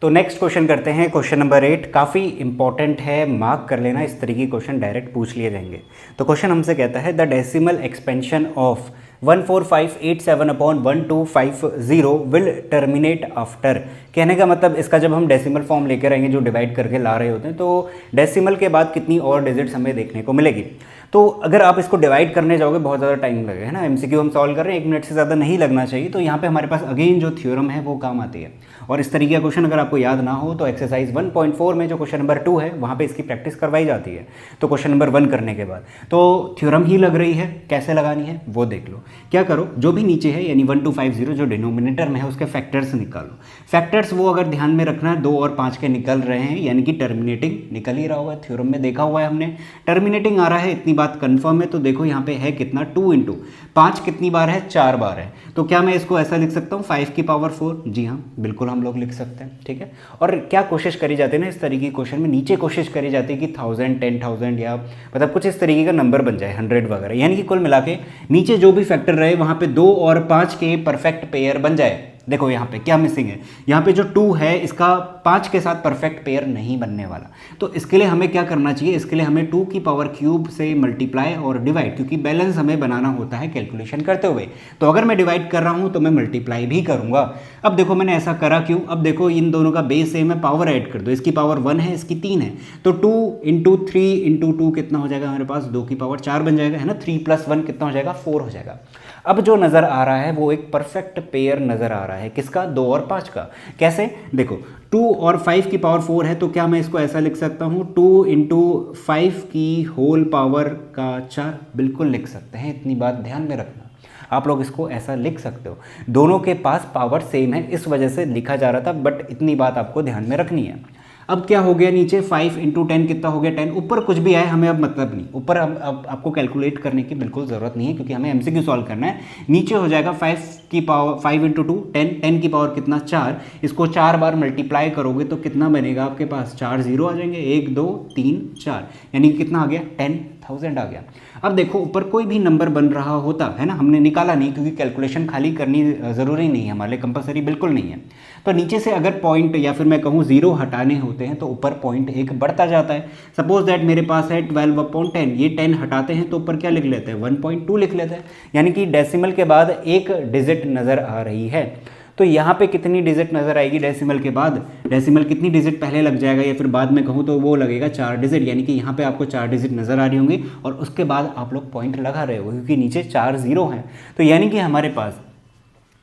तो नेक्स्ट क्वेश्चन करते हैं, क्वेश्चन नंबर 8। काफ़ी इंपॉर्टेंट है, मार्क कर लेना, इस तरीके के क्वेश्चन डायरेक्ट पूछ लिए जाएंगे। तो क्वेश्चन हमसे कहता है, the decimal expansion of 14587/1250 will terminate after. कहने का मतलब इसका जब हम डेसिमल फॉर्म लेकर आएंगे, जो डिवाइड करके ला रहे होते हैं, तो डेसिमल के बाद कितनी और डिजिट्स हमें देखने को मिलेगी। तो अगर आप इसको डिवाइड करने जाओगे बहुत ज़्यादा टाइम लगेगा, है ना। एमसीक्यू हम सॉल्व कर रहे हैं, 1 मिनट से ज़्यादा नहीं लगना चाहिए। तो यहाँ पे हमारे पास अगेन जो थ्योरम है वो काम आती है। और इस तरीके का क्वेश्चन अगर आपको याद ना हो तो एक्सरसाइज 1.4 में जो क्वेश्चन नंबर 2 है वहाँ पे इसकी प्रैक्टिस करवाई जाती है। तो क्वेश्चन नंबर 1 करने के बाद तो थ्योरम ही लग रही है, कैसे लगानी है वो देख लो। क्या करो, जो भी नीचे है यानी 1250 जो डिनोमिनेटर में है उसके फैक्टर्स निकालो। फैक्टर्स वो अगर ध्यान में रखना है, 2 और 5 के निकल रहे हैं, यानी कि टर्मिनेटिंग निकल ही रहा होगा। थ्योरम में देखा हुआ है हमने, टर्मिनेटिंग आ रहा है, इतनी बात कंफर्म है। तो देखो यहाँ पे है कितना, 2 इंटू 5 कितनी बार है, 4 बार है। तो क्या मैं इसको ऐसा लिख सकता हूँ 5 की पावर 4? जी हाँ, बिल्कुल हम लोग लिख सकते हैं, ठीक है। और क्या कोशिश करी जाती है ना इस तरीके की क्वेश्चन में, नीचे कोशिश करी जाती है कि 1000, 10,000 या मतलब कुछ इस तरीके का नंबर बन जाए, 100 वगैरह, यानी कि कुल मिला के नीचे जो भी फैक्टर रहे वहाँ पे 2 और 5 के परफेक्ट पेयर बन जाए। देखो यहाँ पे क्या मिसिंग है, यहाँ पे जो 2 है इसका 5 के साथ परफेक्ट पेयर नहीं बनने वाला। तो इसके लिए हमें क्या करना चाहिए, इसके लिए हमें 2 की पावर क्यूब से मल्टीप्लाई और डिवाइड, क्योंकि बैलेंस हमें बनाना होता है कैलकुलेशन करते हुए। तो अगर मैं डिवाइड कर रहा हूँ तो मैं मल्टीप्लाई भी करूँगा। अब देखो मैंने ऐसा करा क्यों, अब देखो इन दोनों का बेस सेम है, पावर ऐड कर दो, इसकी पावर 1 है, इसकी 3 है। तो 2 इंटू 3 इंटू 2 कितना हो जाएगा हमारे पास, 2 की पावर 4 बन जाएगा, है ना। 3 + 1 कितना हो जाएगा, 4 हो जाएगा। अब जो नज़र आ रहा है वो एक परफेक्ट पेयर नज़र आ रहा है, किसका, 2 और 5 का। कैसे, देखो 2 और 5 की पावर 4 है, तो क्या मैं इसको ऐसा लिख सकता हूँ, 2 इंटू 5 की होल पावर का 4, बिल्कुल लिख सकते हैं। इतनी बात ध्यान में रखना, आप लोग इसको ऐसा लिख सकते हो। दोनों के पास पावर सेम है, इस वजह से लिखा जा रहा था, बट इतनी बात आपको ध्यान में रखनी है। अब क्या हो गया, नीचे 5 इंटू 10 कितना हो गया, 10। ऊपर कुछ भी आए हमें अब मतलब नहीं, ऊपर अब आपको कैलकुलेट करने की बिल्कुल ज़रूरत नहीं है, क्योंकि हमें एमसीक्यू सॉल्व करना है। नीचे हो जाएगा 5 की पावर 5 इंटू 2 10, 10 की पावर कितना, 4। इसको 4 बार मल्टीप्लाई करोगे तो कितना बनेगा आपके पास, 4 जीरो आ जाएंगे, 1 2 3 4, यानी कि कितना आ गया, 10,000 आ गया। अब देखो ऊपर कोई भी नंबर बन रहा होता है ना, हमने निकाला नहीं क्योंकि कैलकुलेशन खाली करनी ज़रूरी नहीं है हमारे लिए, कंपलसरी बिल्कुल नहीं है। तो नीचे से अगर पॉइंट या फिर मैं कहूँ 0 हटाने होते हैं तो ऊपर पॉइंट 1 बढ़ता जाता है। सपोज दैट मेरे पास है 12/10, ये 10 हटाते हैं तो ऊपर क्या लिख लेते हैं, 1.2 लिख लेते हैं, यानी कि डेसिमल के बाद एक डिजिट नज़र आ रही है। तो यहाँ पे कितनी डिजिट नज़र आएगी डेसिमल के बाद, डेसिमल कितनी डिजिट पहले लग जाएगा, या फिर बाद में कहूँ तो वो लगेगा 4 डिजिट, यानी कि यहाँ पे आपको 4 डिजिट नज़र आ रही होंगी और उसके बाद आप लोग पॉइंट लगा रहे हो, क्योंकि नीचे 4 0 हैं। तो यानी कि हमारे पास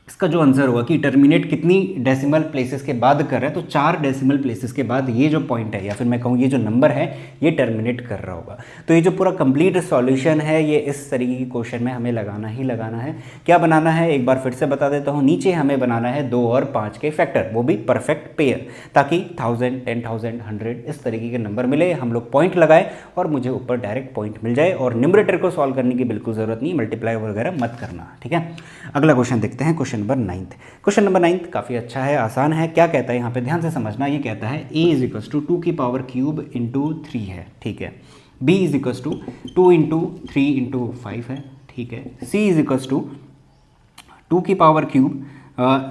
इसका जो आंसर होगा कि टर्मिनेट कितनी डेसिमल प्लेसेस के बाद कर रहा है, तो 4 डेसिमल प्लेसेस के बाद ये जो पॉइंट है या फिर मैं कहूँ ये जो नंबर है ये टर्मिनेट कर रहा होगा। तो ये जो पूरा कंप्लीट सॉल्यूशन है ये इस तरीके की क्वेश्चन में हमें लगाना ही लगाना है। क्या बनाना है एक बार फिर से बता देता हूँ, नीचे हमें बनाना है 2 और 5 के फैक्टर, वो भी परफेक्ट पेयर, ताकि 1000, 10,000, 100 इस तरीके के नंबर मिले, हम लोग पॉइंट लगाए और मुझे ऊपर डायरेक्ट पॉइंट मिल जाए। और न्यूमरेटर को सॉल्व करने की बिल्कुल ज़रूरत नहीं, मल्टीप्लाई वगैरह मत करना, ठीक है। अगला क्वेश्चन देखते हैं, क्वेश्चन नंबर 9। क्वेश्चन नंबर 9 काफ़ी अच्छा है, आसान है। क्या कहता है यहाँ पे, ध्यान से समझना। ये कहता है a इज इक्वल्स टू 2 की पावर क्यूब इंटू 3 है, ठीक है। b is equals to 2 into 3 into 5 है, ठीक है। c इज इक्वल्स टू 2 की power cube,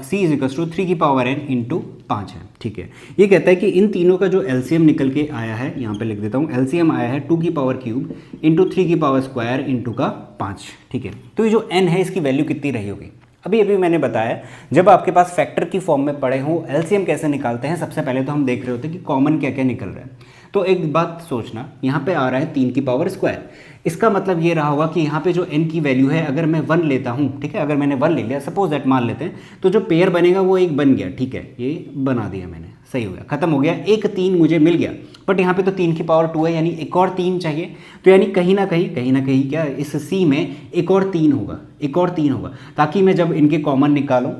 c is equals to 3 की पावर n इंटू 5 है, ठीक है। ये कहता है कि इन तीनों का जो एलसीएम निकल के आया है, यहाँ पे लिख देता हूँ, एलसीएम आया है 2 की पावर क्यूब इंटू 3 की पावर स्क्वायर इंटू का 5, ठीक है। तो ये जो n है इसकी वैल्यू कितनी रही होगी। अभी मैंने बताया जब आपके पास फैक्टर की फॉर्म में पड़े हों एलसीएम कैसे निकालते हैं, सबसे पहले तो हम देख रहे होते हैं कि कॉमन क्या क्या निकल रहा है। तो एक बात सोचना, यहाँ पे आ रहा है 3 की पावर स्क्वायर, इसका मतलब ये रहा होगा कि यहाँ पे जो n की वैल्यू है अगर मैं 1 लेता हूँ, ठीक है, अगर मैंने 1 ले लिया, सपोज दैट मान लेते हैं, तो जो पेयर बनेगा वो एक बन गया, ठीक है, ये बना दिया मैंने, सही हो गया, खत्म हो गया, एक 3 मुझे मिल गया। बट यहाँ पे तो 3 की पावर 2 है, यानी एक और 3 चाहिए। तो यानी कहीं ना कहीं क्या इस C में एक और 3 होगा, एक और 3 होगा, ताकि मैं जब इनके कॉमन निकालूं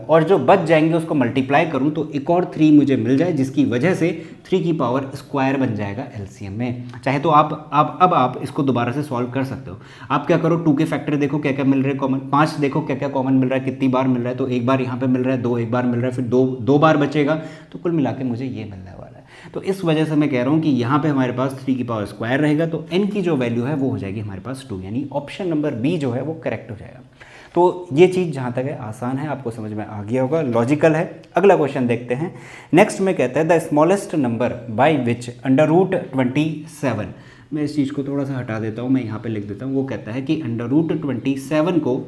और जो बच जाएंगे उसको मल्टीप्लाई करूं तो एक और 3 मुझे मिल जाए, जिसकी वजह से 3 की पावर स्क्वायर बन जाएगा एलसीएम में। चाहे तो आप इसको दोबारा से सॉल्व कर सकते हो। आप क्या करो, 2 के फैक्टर देखो क्या क्या मिल रहे हैं कॉमन, 5 देखो क्या क्या कॉमन मिल रहा है, कितनी बार मिल रहा है, तो एक बार यहाँ पे मिल रहा है, 2 एक बार मिल रहा है, फिर दो बार बचेगा, तो कुल मिला के मुझे ये मिलने वाला है। तो इस वजह से मैं कह रहा हूँ कि यहाँ पे हमारे पास 3 की पावर स्क्वायर रहेगा, तो n की जो वैल्यू है वो हो जाएगी हमारे पास 2, यानी ऑप्शन नंबर बी जो है वो करेक्ट हो जाएगा। तो ये चीज़ जहाँ तक है आसान है, आपको समझ में आ गया होगा, लॉजिकल है। अगला क्वेश्चन देखते हैं। नेक्स्ट में कहता है the smallest number by which √27, मैं इस चीज़ को थोड़ा सा हटा देता हूँ, मैं यहाँ पे लिख देता हूँ। वो कहता है कि √27 को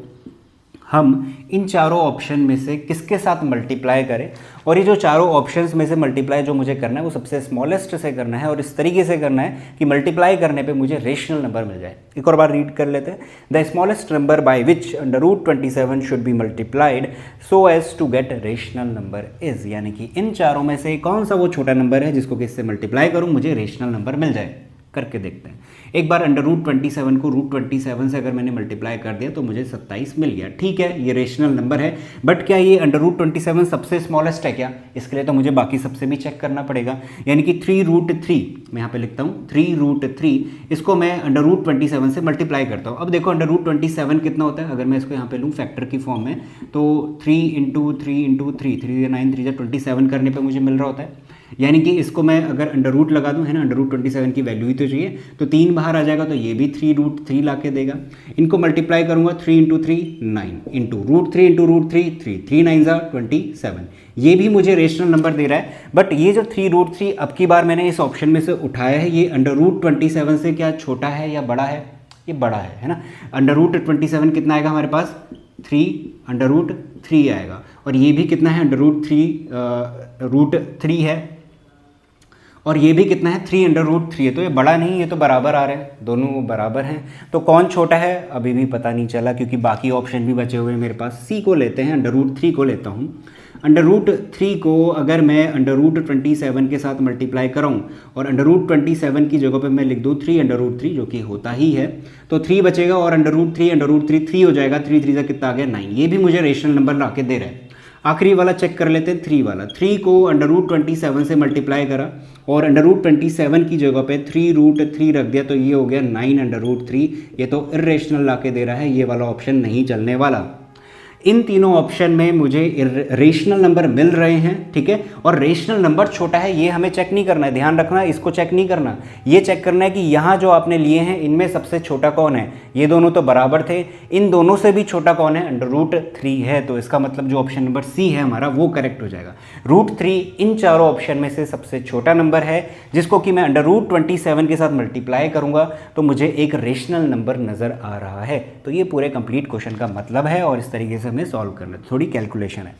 हम इन चारों ऑप्शन में से किसके साथ मल्टीप्लाई करें, और ये जो चारों ऑप्शंस में से मल्टीप्लाई जो मुझे करना है वो सबसे स्मॉलेस्ट से करना है, और इस तरीके से करना है कि मल्टीप्लाई करने पे मुझे रेशनल नंबर मिल जाए। एक और बार रीड कर लेते हैं। The smallest number by which √27 should be multiplied so as to get rational number is, यानी कि इन चारों में से कौन सा वो छोटा नंबर है जिसको कि इससे मल्टीप्लाई करूँ मुझे रेशनल नंबर मिल जाए। करके देखते हैं। एक बार √27 को √27 से अगर मैंने मल्टीप्लाई कर दिया तो मुझे 27 मिल गया, ठीक है, ये रेशनल नंबर है। बट क्या ये √27 सबसे स्मॉलेस्ट है क्या? इसके लिए तो मुझे बाकी सबसे भी चेक करना पड़ेगा, यानी कि 3√3, मैं यहाँ पे लिखता हूँ 3√3, इसको मैं √27 से मल्टीप्लाई करता हूँ। अब देखो √27 कितना होता है, अगर मैं इसको यहाँ पे लूँ फैक्टर की फॉर्म में, तो 3 × 3 × 3, 3 9 3 27 करने पे मुझे मिल रहा होता है। यानी कि इसको मैं अगर अंडर लगा दूं, है ना, √27 की वैल्यू ही तो चाहिए, तो 3 बाहर आ जाएगा, तो ये भी 3√3 ला के देगा। इनको मल्टीप्लाई करूंगा 3 × 3 9 इंटू √3 × √3 3, 3 9 27, ये भी मुझे रेशनल नंबर दे रहा है। बट ये जो 3√3 अब की बार मैंने इस ऑप्शन में से उठाया है, ये √27 से क्या छोटा है या बड़ा है? ये बड़ा है ना। √27 कितना आएगा हमारे पास? 3√3 आएगा, और ये भी कितना है? √3 है, और ये भी कितना है? 3√3 है। तो ये बड़ा नहीं, ये तो बराबर आ रहे हैं, दोनों बराबर हैं। तो कौन छोटा है अभी भी पता नहीं चला, क्योंकि बाकी ऑप्शन भी बचे हुए हैं मेरे पास। सी को लेते हैं, √3 को लेता हूँ। √3 को अगर मैं √27 के साथ मल्टीप्लाई कराऊँ और √27 की जगह पे मैं लिख दूँ 3√3, जो कि होता ही है, तो 3 बचेगा, और √3 3 हो जाएगा। 3 3 से कितना आ गया? 9। ये भी मुझे रेशनल नंबर ला के दे रहा है। आखिरी वाला चेक कर लेते हैं, 3 वाला। 3 को √27 से मल्टीप्लाई करा और √27 की जगह पे 3√3 रख दिया, तो ये हो गया 9√3। ये तो इर्रेशनल ला के दे रहा है, ये वाला ऑप्शन नहीं चलने वाला। इन तीनों ऑप्शन में मुझे रेशनल नंबर मिल रहे हैं, ठीक है, और रेशनल नंबर छोटा है, ये हमें चेक नहीं करना है, ध्यान रखना, इसको चेक नहीं करना। ये चेक करना है कि यहाँ जो आपने लिए हैं इनमें सबसे छोटा कौन है। ये दोनों तो बराबर थे, इन दोनों से भी छोटा कौन है? √3 है। तो इसका मतलब जो ऑप्शन नंबर सी है हमारा वो करेक्ट हो जाएगा। √3 इन चारों ऑप्शन में से सबसे छोटा नंबर है, जिसको कि मैं √27 के साथ मल्टीप्लाई करूंगा तो मुझे एक रेशनल नंबर नजर आ रहा है। तो ये पूरे कंप्लीट क्वेश्चन का मतलब है, और इस तरीके से हमें सॉल्व करना है, थोड़ी कैलकुलेशन है।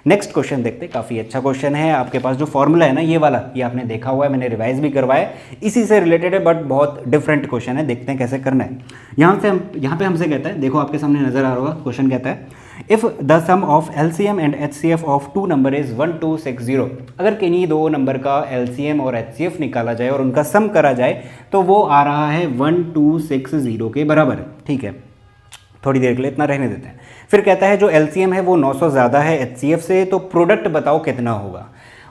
नेक्स्ट क्वेश्चन देखते हैं, काफ़ी अच्छा क्वेश्चन है। आपके पास जो फॉर्मूला है ना ये वाला, ये आपने देखा हुआ है, मैंने रिवाइज भी करवाया, इसी से रिलेटेड है बट बहुत डिफरेंट क्वेश्चन है। देखते हैं कैसे करना है। यहाँ पे हमसे कहता है, देखो आपके सामने नजर आ रहा होगा, क्वेश्चन कहता है if the sum of LCM and HCF of two number is 1260। अगर किन्हीं दो नंबर का LCM और HCF निकाला जाए और उनका सम करा जाए तो वो आ रहा है 1260 के बराबर। ठीक है, थोड़ी देर के लिए इतना रहने देते हैं। फिर कहता है जो LCM है वो 900 ज़्यादा है HCF से, तो प्रोडक्ट बताओ कितना होगा।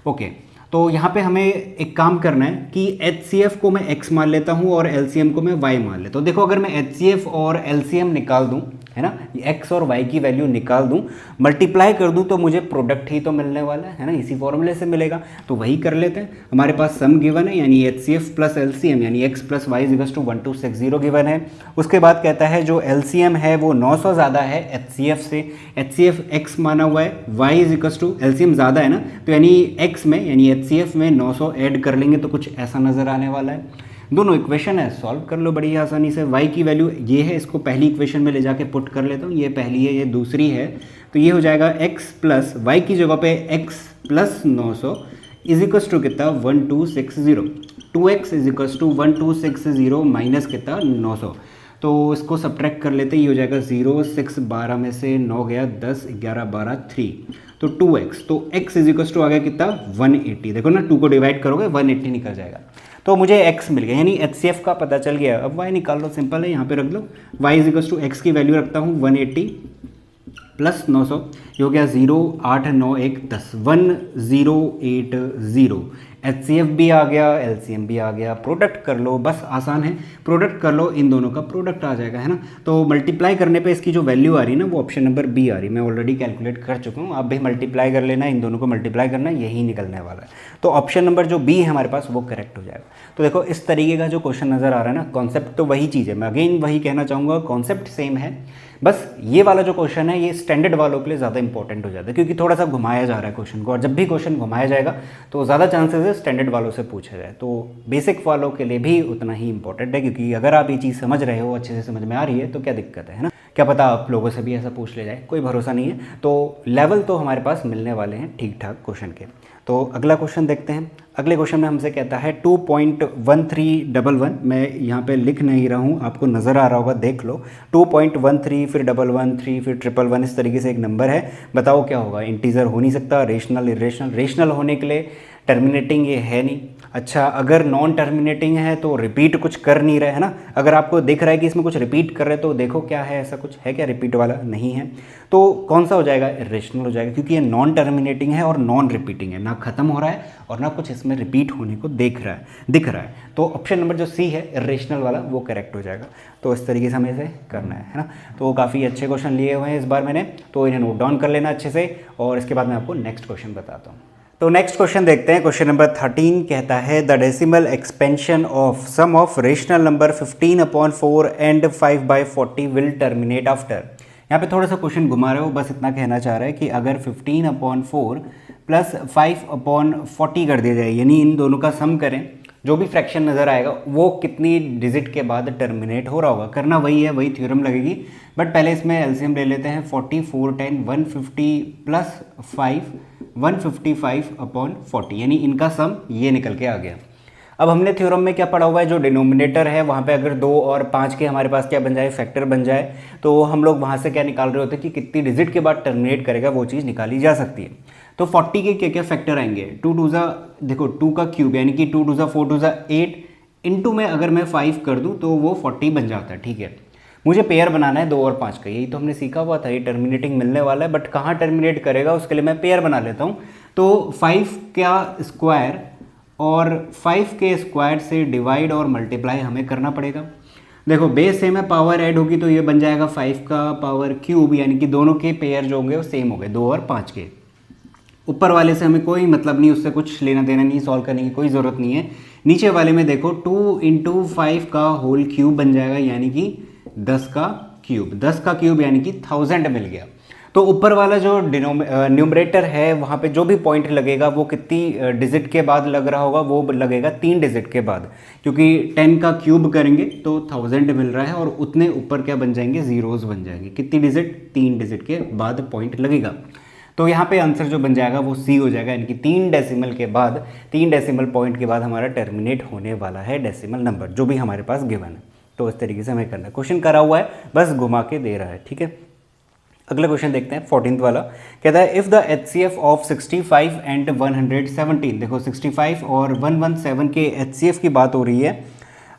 ओके, तो यहाँ पे हमें एक काम करना है कि HCF को मैं x मान लेता हूँ और LCM को मैं y मान लेता हूँ। देखो अगर मैं HCF और LCM निकाल दूँ, है ना, x और y की वैल्यू निकाल दूँ, मल्टीप्लाई कर दूँ, तो मुझे प्रोडक्ट ही तो मिलने वाला है ना, इसी फॉर्मूले से मिलेगा। तो वही कर लेते हैं। हमारे पास सम गिवन है, यानी HCF प्लस LCM यानी x plus y equals to 1260 given है। उसके बाद कहता है जो LCM है वो 900 ज़्यादा है HCF से, HCF x माना हुआ है, y इक्वल्स टू LCM ज़्यादा है ना, तो यानी x में यानी HCF में 900 ऐड कर लेंगे तो कुछ ऐसा नज़र आने वाला है। दोनों इक्वेशन है, सॉल्व कर लो बड़ी आसानी से। y की वैल्यू ये है, इसको पहली इक्वेशन में ले जाके पुट कर लेता हूँ, ये पहली है ये दूसरी है, तो ये हो जाएगा x प्लस y की जगह पे x plus 900 is equals to कितना 1260, 2x is equals to 1260 minus कितना 900, तो इसको सब्ट्रैक्ट कर लेते हैं, ये हो जाएगा 0 6 12 में से 9 गया 10 11 12 3, तो 2x, तो x इज इक्वल्स टू आ गया कितना 180। देखो ना 2 को डिवाइड करोगे 180 निकल जाएगा, तो मुझे x मिल गया, यानी HCF का पता चल गया। अब y निकाल लो, सिंपल है, यहाँ पे रख लो, y is equals to x की वैल्यू रखता हूँ 180 प्लस 900, ये हो गया 0 8 9 1 10 1080। HCF भी आ गया, LCM भी आ गया, प्रोडक्ट कर लो, बस आसान है, प्रोडक्ट कर लो, इन दोनों का प्रोडक्ट आ जाएगा, है ना। तो मल्टीप्लाई करने पे इसकी जो वैल्यू आ रही है ना वो ऑप्शन नंबर बी आ रही है, मैं ऑलरेडी कैलकुलेट कर चुका हूँ, आप भी मल्टीप्लाई कर लेना, इन दोनों को मल्टीप्लाई करना, यही निकलने वाला है। तो ऑप्शन नंबर जो बी है हमारे पास वो करेक्ट हो जाएगा। तो देखो इस तरीके का जो क्वेश्चन नज़र आ रहा है ना, कॉन्सेप्ट तो वही चीज़ है, मैं अगेन वही कहना चाहूँगा, कॉन्सेप्ट सेम है, बस ये वाला जो क्वेश्चन है ये स्टैंडर्ड वालों के लिए ज़्यादा इंपॉर्टेंट हो जाता है, क्योंकि थोड़ा सा घुमाया जा रहा है क्वेश्चन को, और जब भी क्वेश्चन घुमाया जाएगा तो ज़्यादा चांसेस है स्टैंडर्ड वालों से पूछा जाए। तो बेसिक वालों के लिए भी उतना ही इंपॉर्टेंट है, क्योंकि अगर आप ये चीज़ समझ रहे हो, अच्छे से समझ में आ रही है, तो क्या दिक्कत है ना, क्या पता आप लोगों से भी ऐसा पूछ ले जाए, कोई भरोसा नहीं है। तो लेवल तो हमारे पास मिलने वाले हैं ठीक ठाक क्वेश्चन के। तो अगला क्वेश्चन देखते हैं। अगले क्वेश्चन में हमसे कहता है 2.1311, मैं यहाँ पे लिख नहीं रहा हूँ, आपको नज़र आ रहा होगा, देख लो, 2.13 फिर 113 फिर 111, इस तरीके से एक नंबर है, बताओ क्या होगा। इंटीजर हो नहीं सकता, रेशनल इरेशनल, रेशनल होने के लिए टर्मिनेटिंग ये है नहीं। अच्छा, अगर नॉन टर्मिनेटिंग है तो रिपीट कुछ कर नहीं रहे, है ना। अगर आपको दिख रहा है कि इसमें कुछ रिपीट कर रहे तो देखो क्या है, ऐसा कुछ है क्या रिपीट वाला, नहीं है, तो कौन सा हो जाएगा, इरेशनल हो जाएगा, क्योंकि ये नॉन टर्मिनेटिंग है और नॉन रिपीटिंग है, ना खत्म हो रहा है और ना कुछ इसमें रिपीट होने को दिख रहा है। तो ऑप्शन नंबर जो सी है इरेशनल वाला वो करेक्ट हो जाएगा। तो इस तरीके से हमें इसे करना है ना। तो काफ़ी अच्छे क्वेश्चन लिए हुए हैं इस बार मैंने, तो इन्हें नोट डाउन कर लेना अच्छे से, और इसके बाद मैं आपको नेक्स्ट क्वेश्चन बताता हूँ। तो नेक्स्ट क्वेश्चन देखते हैं। क्वेश्चन नंबर 13 कहता है the decimal expansion of some of rational number 15/4 and 5/40 will terminate after. यहाँ पे थोड़ा सा क्वेश्चन घुमा रहे हो, बस इतना कहना चाह रहा है कि अगर 15/4 प्लस 5/40 कर दिया जाए, यानी इन दोनों का सम करें, जो भी फ्रैक्शन नज़र आएगा वो कितनी डिजिट के बाद टर्मिनेट हो रहा होगा। करना वही है, वही थ्योरम लगेगी, बट पहले इसमें एलसीएम ले लेते हैं। 40 4 10 150 प्लस 5 155/40, यानी इनका सम ये निकल के आ गया। अब हमने थ्योरम में क्या पढ़ा हुआ है, जो डिनोमिनेटर है वहाँ पे अगर 2 और 5 के हमारे पास क्या बन जाए, फैक्टर बन जाए, तो हम लोग वहाँ से क्या निकाल रहे होते हैं कि कितनी डिजिट के बाद टर्मिनेट करेगा, वो चीज़ निकाली जा सकती है। तो 40 के क्या क्या फैक्टर आएंगे, 2 2 देखो 2 का क्यूब यानी कि 2 2 4 2 8, इंटू में अगर मैं 5 कर दूँ तो वो 40 बन जाता है। ठीक है, मुझे पेयर बनाना है 2 और 5 का, यही तो हमने सीखा हुआ था, ये टर्मिनेटिंग मिलने वाला है, बट कहाँ टर्मिनेट करेगा उसके लिए मैं पेयर बना लेता हूँ। तो 5 का स्क्वायर और 5 के स्क्वायर से डिवाइड और मल्टीप्लाई हमें करना पड़ेगा। देखो बेस सेम है, पावर ऐड होगी तो ये बन जाएगा 5 का पावर क्यूब, यानी कि दोनों के पेयर जो होंगे वो सेम हो गए, 2 और 5 के। ऊपर वाले से हमें कोई मतलब नहीं, उससे कुछ लेना देना नहीं, सॉल्व करने की कोई ज़रूरत नहीं है। नीचे वाले में देखो 2 × 5 का होल क्यूब बन जाएगा, यानी कि 10 का क्यूब, 10 का क्यूब यानी कि 1000 मिल गया। तो ऊपर वाला जो न्यूमरेटर है वहाँ पे जो भी पॉइंट लगेगा वो कितनी डिजिट के बाद लग रहा होगा, वो लगेगा 3 डिजिट के बाद, क्योंकि 10 का क्यूब करेंगे तो 1000 मिल रहा है और उतने ऊपर क्या बन जाएंगे, जीरोस बन जाएंगे। कितनी डिजिट, 3 डिजिट के बाद पॉइंट लगेगा। तो यहाँ पे आंसर जो बन जाएगा वो सी हो जाएगा, यानी कि 3 डेसिमल के बाद, 3 डेसिमल पॉइंट के बाद हमारा टर्मिनेट होने वाला है डेसिमल नंबर, जो भी हमारे पास गिवन है। तो इस तरीके से हमें करना है, क्वेश्चन करा हुआ है, बस घुमा के दे रहा है, ठीक है। अगला क्वेश्चन देखते हैं 14th वाला। कहता है if the HCF of 65 and 117, देखो 65 और 117 के HCF की बात हो रही है,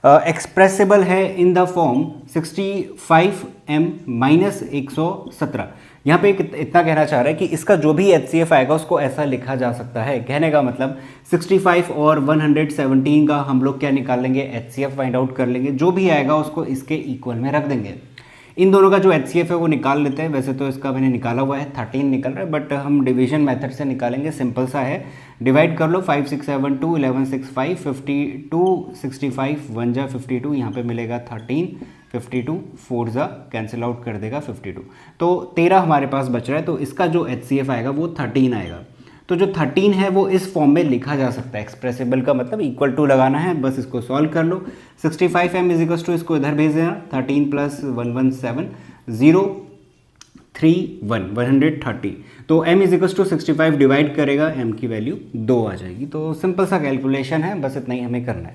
एक्सप्रेसिबल है इन द फॉर्म 65m माइनस 117। यहाँ पे इतना कहना चाह रहा है कि इसका जो भी HCF आएगा उसको ऐसा लिखा जा सकता है। कहने का मतलब 65 और 117 का हम लोग क्या निकाल लेंगे, HCF फाइंड आउट कर लेंगे, जो भी आएगा उसको इसके इक्वल में रख देंगे। इन दोनों का जो HCF है वो निकाल लेते हैं। वैसे तो इसका मैंने निकाला हुआ है, 13 निकल रहा है, बट हम डिवीजन मेथड से निकालेंगे, सिंपल सा है। डिवाइड कर लो, 5 6 7 2 11 6 5 52 65 1 जा 52, यहाँ पे मिलेगा 13, 52 4 जा कैंसिल आउट कर देगा 52, तो 13 हमारे पास बच रहा है। तो इसका जो HCF आएगा वो 13 आएगा। तो जो 13 है वो इस फॉर्म में लिखा जा सकता है। एक्सप्रेसिबल का मतलब इक्वल टू लगाना है, बस इसको सॉल्व कर लो। 65m इजिकल्स टू, इसको इधर भेज देना, 13 प्लस 117 031 130। तो m इजिकल्स टू 65 डिवाइड करेगा, m की वैल्यू 2 आ जाएगी। तो सिंपल सा कैलकुलेशन है, बस इतना ही हमें करना है।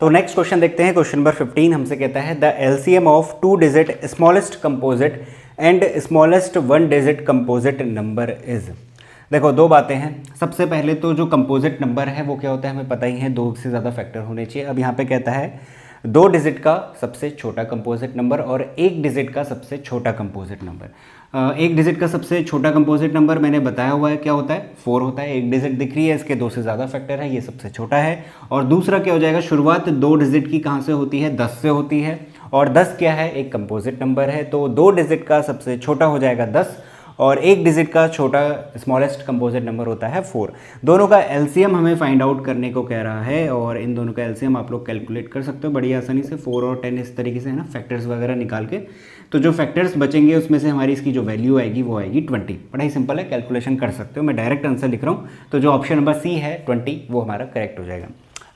तो नेक्स्ट क्वेश्चन देखते हैं, क्वेश्चन नंबर 15 हमसे कहता है the LCM of 2 digit smallest composite and smallest 1 digit composite number is. देखो दो बातें हैं। सबसे पहले तो जो कंपोजिट नंबर है वो क्या होता है हमें पता ही है, 2 से ज़्यादा फैक्टर होने चाहिए। अब यहाँ पे कहता है 2 डिजिट का सबसे छोटा कंपोजिट नंबर और 1 डिजिट का सबसे छोटा कंपोजिट नंबर। 1 डिजिट का सबसे छोटा कंपोजिट नंबर मैंने बताया हुआ है क्या होता है, 4 होता है। 1 डिजिट दिख रही है, इसके 2 से ज़्यादा फैक्टर है, ये सबसे छोटा है। और दूसरा क्या हो जाएगा, शुरुआत 2 डिजिट की कहाँ से होती है, 10 से होती है, और 10 क्या है, एक कंपोजिट नंबर है। तो 2 डिजिट का सबसे छोटा हो जाएगा 10 और 1 डिजिट का छोटा स्मॉलेस्ट कंपोजिट नंबर होता है 4। दोनों का एलसीएम हमें फाइंड आउट करने को कह रहा है और इन दोनों का एलसीएम आप लोग कैलकुलेट कर सकते हो बड़ी आसानी से, 4 और 10 इस तरीके से है ना, फैक्टर्स वगैरह निकाल के। तो जो फैक्टर्स बचेंगे उसमें से हमारी इसकी जो वैल्यू आएगी वो आएगी 20। बड़ा ही सिंपल है, कैलकुलेशन कर सकते हो, मैं डायरेक्ट आंसर लिख रहा हूँ। तो जो ऑप्शन नंबर सी है 20 वो हमारा करेक्ट हो जाएगा।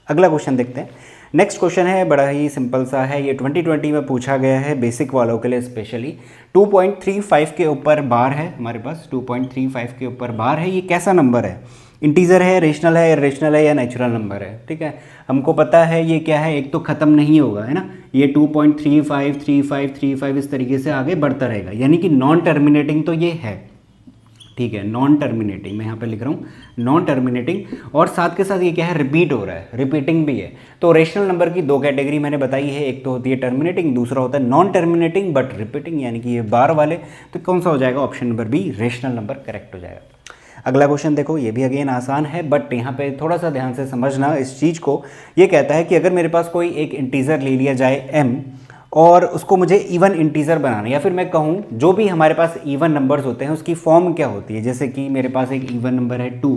अगला क्वेश्चन देखते हैं। नेक्स्ट क्वेश्चन है बड़ा ही सिंपल सा है, ये 2020 में पूछा गया है बेसिक वालों के लिए स्पेशली। 2.35 के ऊपर बार है हमारे पास, 2.35 के ऊपर बार है। ये कैसा नंबर है, इंटीजर है, रेशनल है, इरेशनल है या नेचुरल नंबर है, ठीक है। हमको पता है ये क्या है, एक तो ख़त्म नहीं होगा है ना, ये 2.35 35 35 इस तरीके से आगे बढ़ता रहेगा, यानी कि नॉन टर्मिनेटिंग तो ये है, ठीक है, नॉन टर्मिनेटिंग मैं यहाँ पे लिख रहा हूँ नॉन टर्मिनेटिंग। और साथ के साथ ये क्या है, रिपीट हो रहा है, रिपीटिंग भी है। तो रेशनल नंबर की 2 कैटेगरी मैंने बताई है, एक तो होती है टर्मिनेटिंग, दूसरा होता है नॉन टर्मिनेटिंग बट रिपीटिंग, यानी कि ये बार वाले। तो कौन सा हो जाएगा, option number B, rational number correct हो जाएगा। अगला क्वेश्चन देखो, ये भी अगेन आसान है बट यहाँ पे थोड़ा सा ध्यान से समझना इस चीज़ को। ये कहता है कि अगर मेरे पास कोई एक इंटीजर ले लिया जाए m और उसको मुझे इवन इंटीजर बनाना, या फिर मैं कहूँ जो भी हमारे पास इवन नंबर्स होते हैं उसकी फॉर्म क्या होती है, जैसे कि मेरे पास एक इवन नंबर है 2,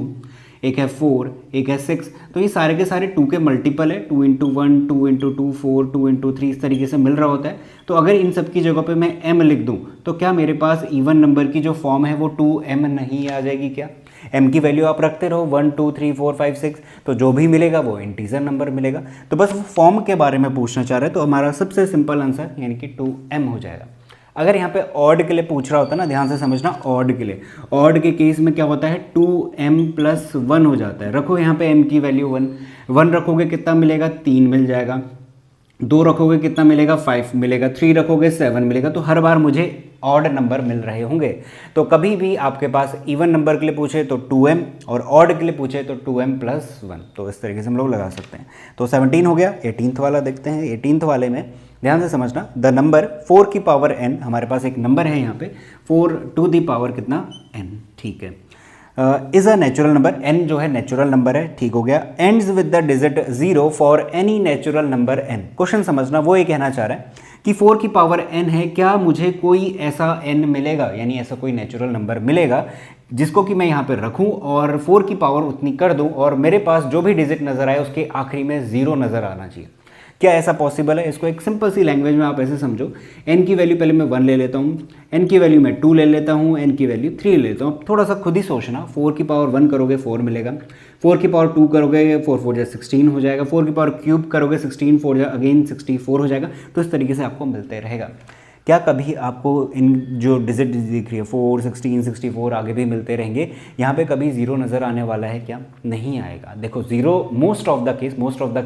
एक है 4, एक है 6, तो ये सारे के सारे 2 के मल्टीपल है, 2 × 1, 2 × 2 4, 2 × 3 इस तरीके से मिल रहा होता है। तो अगर इन सब की जगह पे मैं m लिख दूँ तो क्या मेरे पास इवन नंबर की जो फॉर्म है वो 2m नहीं आ जाएगी क्या? m की वैल्यू आप रखते रहो 1 2 3 4 5 6, तो जो भी मिलेगा वो इंटीजर नंबर मिलेगा। तो बस वो फॉर्म के बारे में पूछना चाह रहे हैं, तो हमारा सबसे सिंपल आंसर यानी कि 2m हो जाएगा। अगर यहाँ पे ऑड के लिए पूछ रहा होता है ना, ध्यान से समझना, ऑड के लिए, ऑड के केस में क्या होता है, 2m+1 हो जाता है। रखो यहाँ पे m की वैल्यू 1, 1 रखोगे कितना मिलेगा, 3 मिल जाएगा, 2 रखोगे कितना मिलेगा, 5 मिलेगा, 3 रखोगे 7 मिलेगा। तो हर बार मुझे ऑड नंबर मिल रहे होंगे। तो कभी भी आपके पास इवन नंबर के लिए पूछे तो 2m और ऑड के लिए पूछे तो 2m+1, तो इस तरीके से हम लोग लगा सकते हैं। तो 17 हो गया। 18th वाला देखते हैं। 18th वाले में ध्यान से समझना, द नंबर 4 की पावर n, हमारे पास एक नंबर है यहाँ पे 4 टू दी पावर कितना, n, ठीक है, is a natural number, n जो है नेचुरल नंबर है, ठीक हो गया। Ends with the digit 0 for any natural number n। Question समझना, वो ये कहना चाह रहा है कि 4 की पावर n है, क्या मुझे कोई ऐसा n मिलेगा, यानी ऐसा कोई नेचुरल नंबर मिलेगा जिसको कि मैं यहाँ पे रखूँ और 4 की पावर उतनी कर दूँ और मेरे पास जो भी डिजिट नज़र आए उसके आखिरी में 0 नज़र आना चाहिए। क्या ऐसा पॉसिबल है? इसको एक सिंपल सी लैंग्वेज में आप ऐसे समझो, n की वैल्यू पहले मैं 1 ले लेता हूँ, n की वैल्यू मैं 2 ले लेता हूँ, n की वैल्यू 3 ले लेता हूँ। थोड़ा सा खुद ही सोचना, 4 की पावर 1 करोगे 4 मिलेगा, 4 की पावर 2 करोगे 4 4 जा 16 हो जाएगा, 4 की पावर क्यूब करोगे 16 4 जा अगेन 64 हो जाएगा। तो इस तरीके से आपको मिलते रहेगा। क्या कभी आपको इन जो डिजिट दिख रही है 4 16 64 आगे भी मिलते रहेंगे? यहाँ पे कभी ज़ीरो नज़र आने वाला है क्या? नहीं आएगा। देखो zero most of the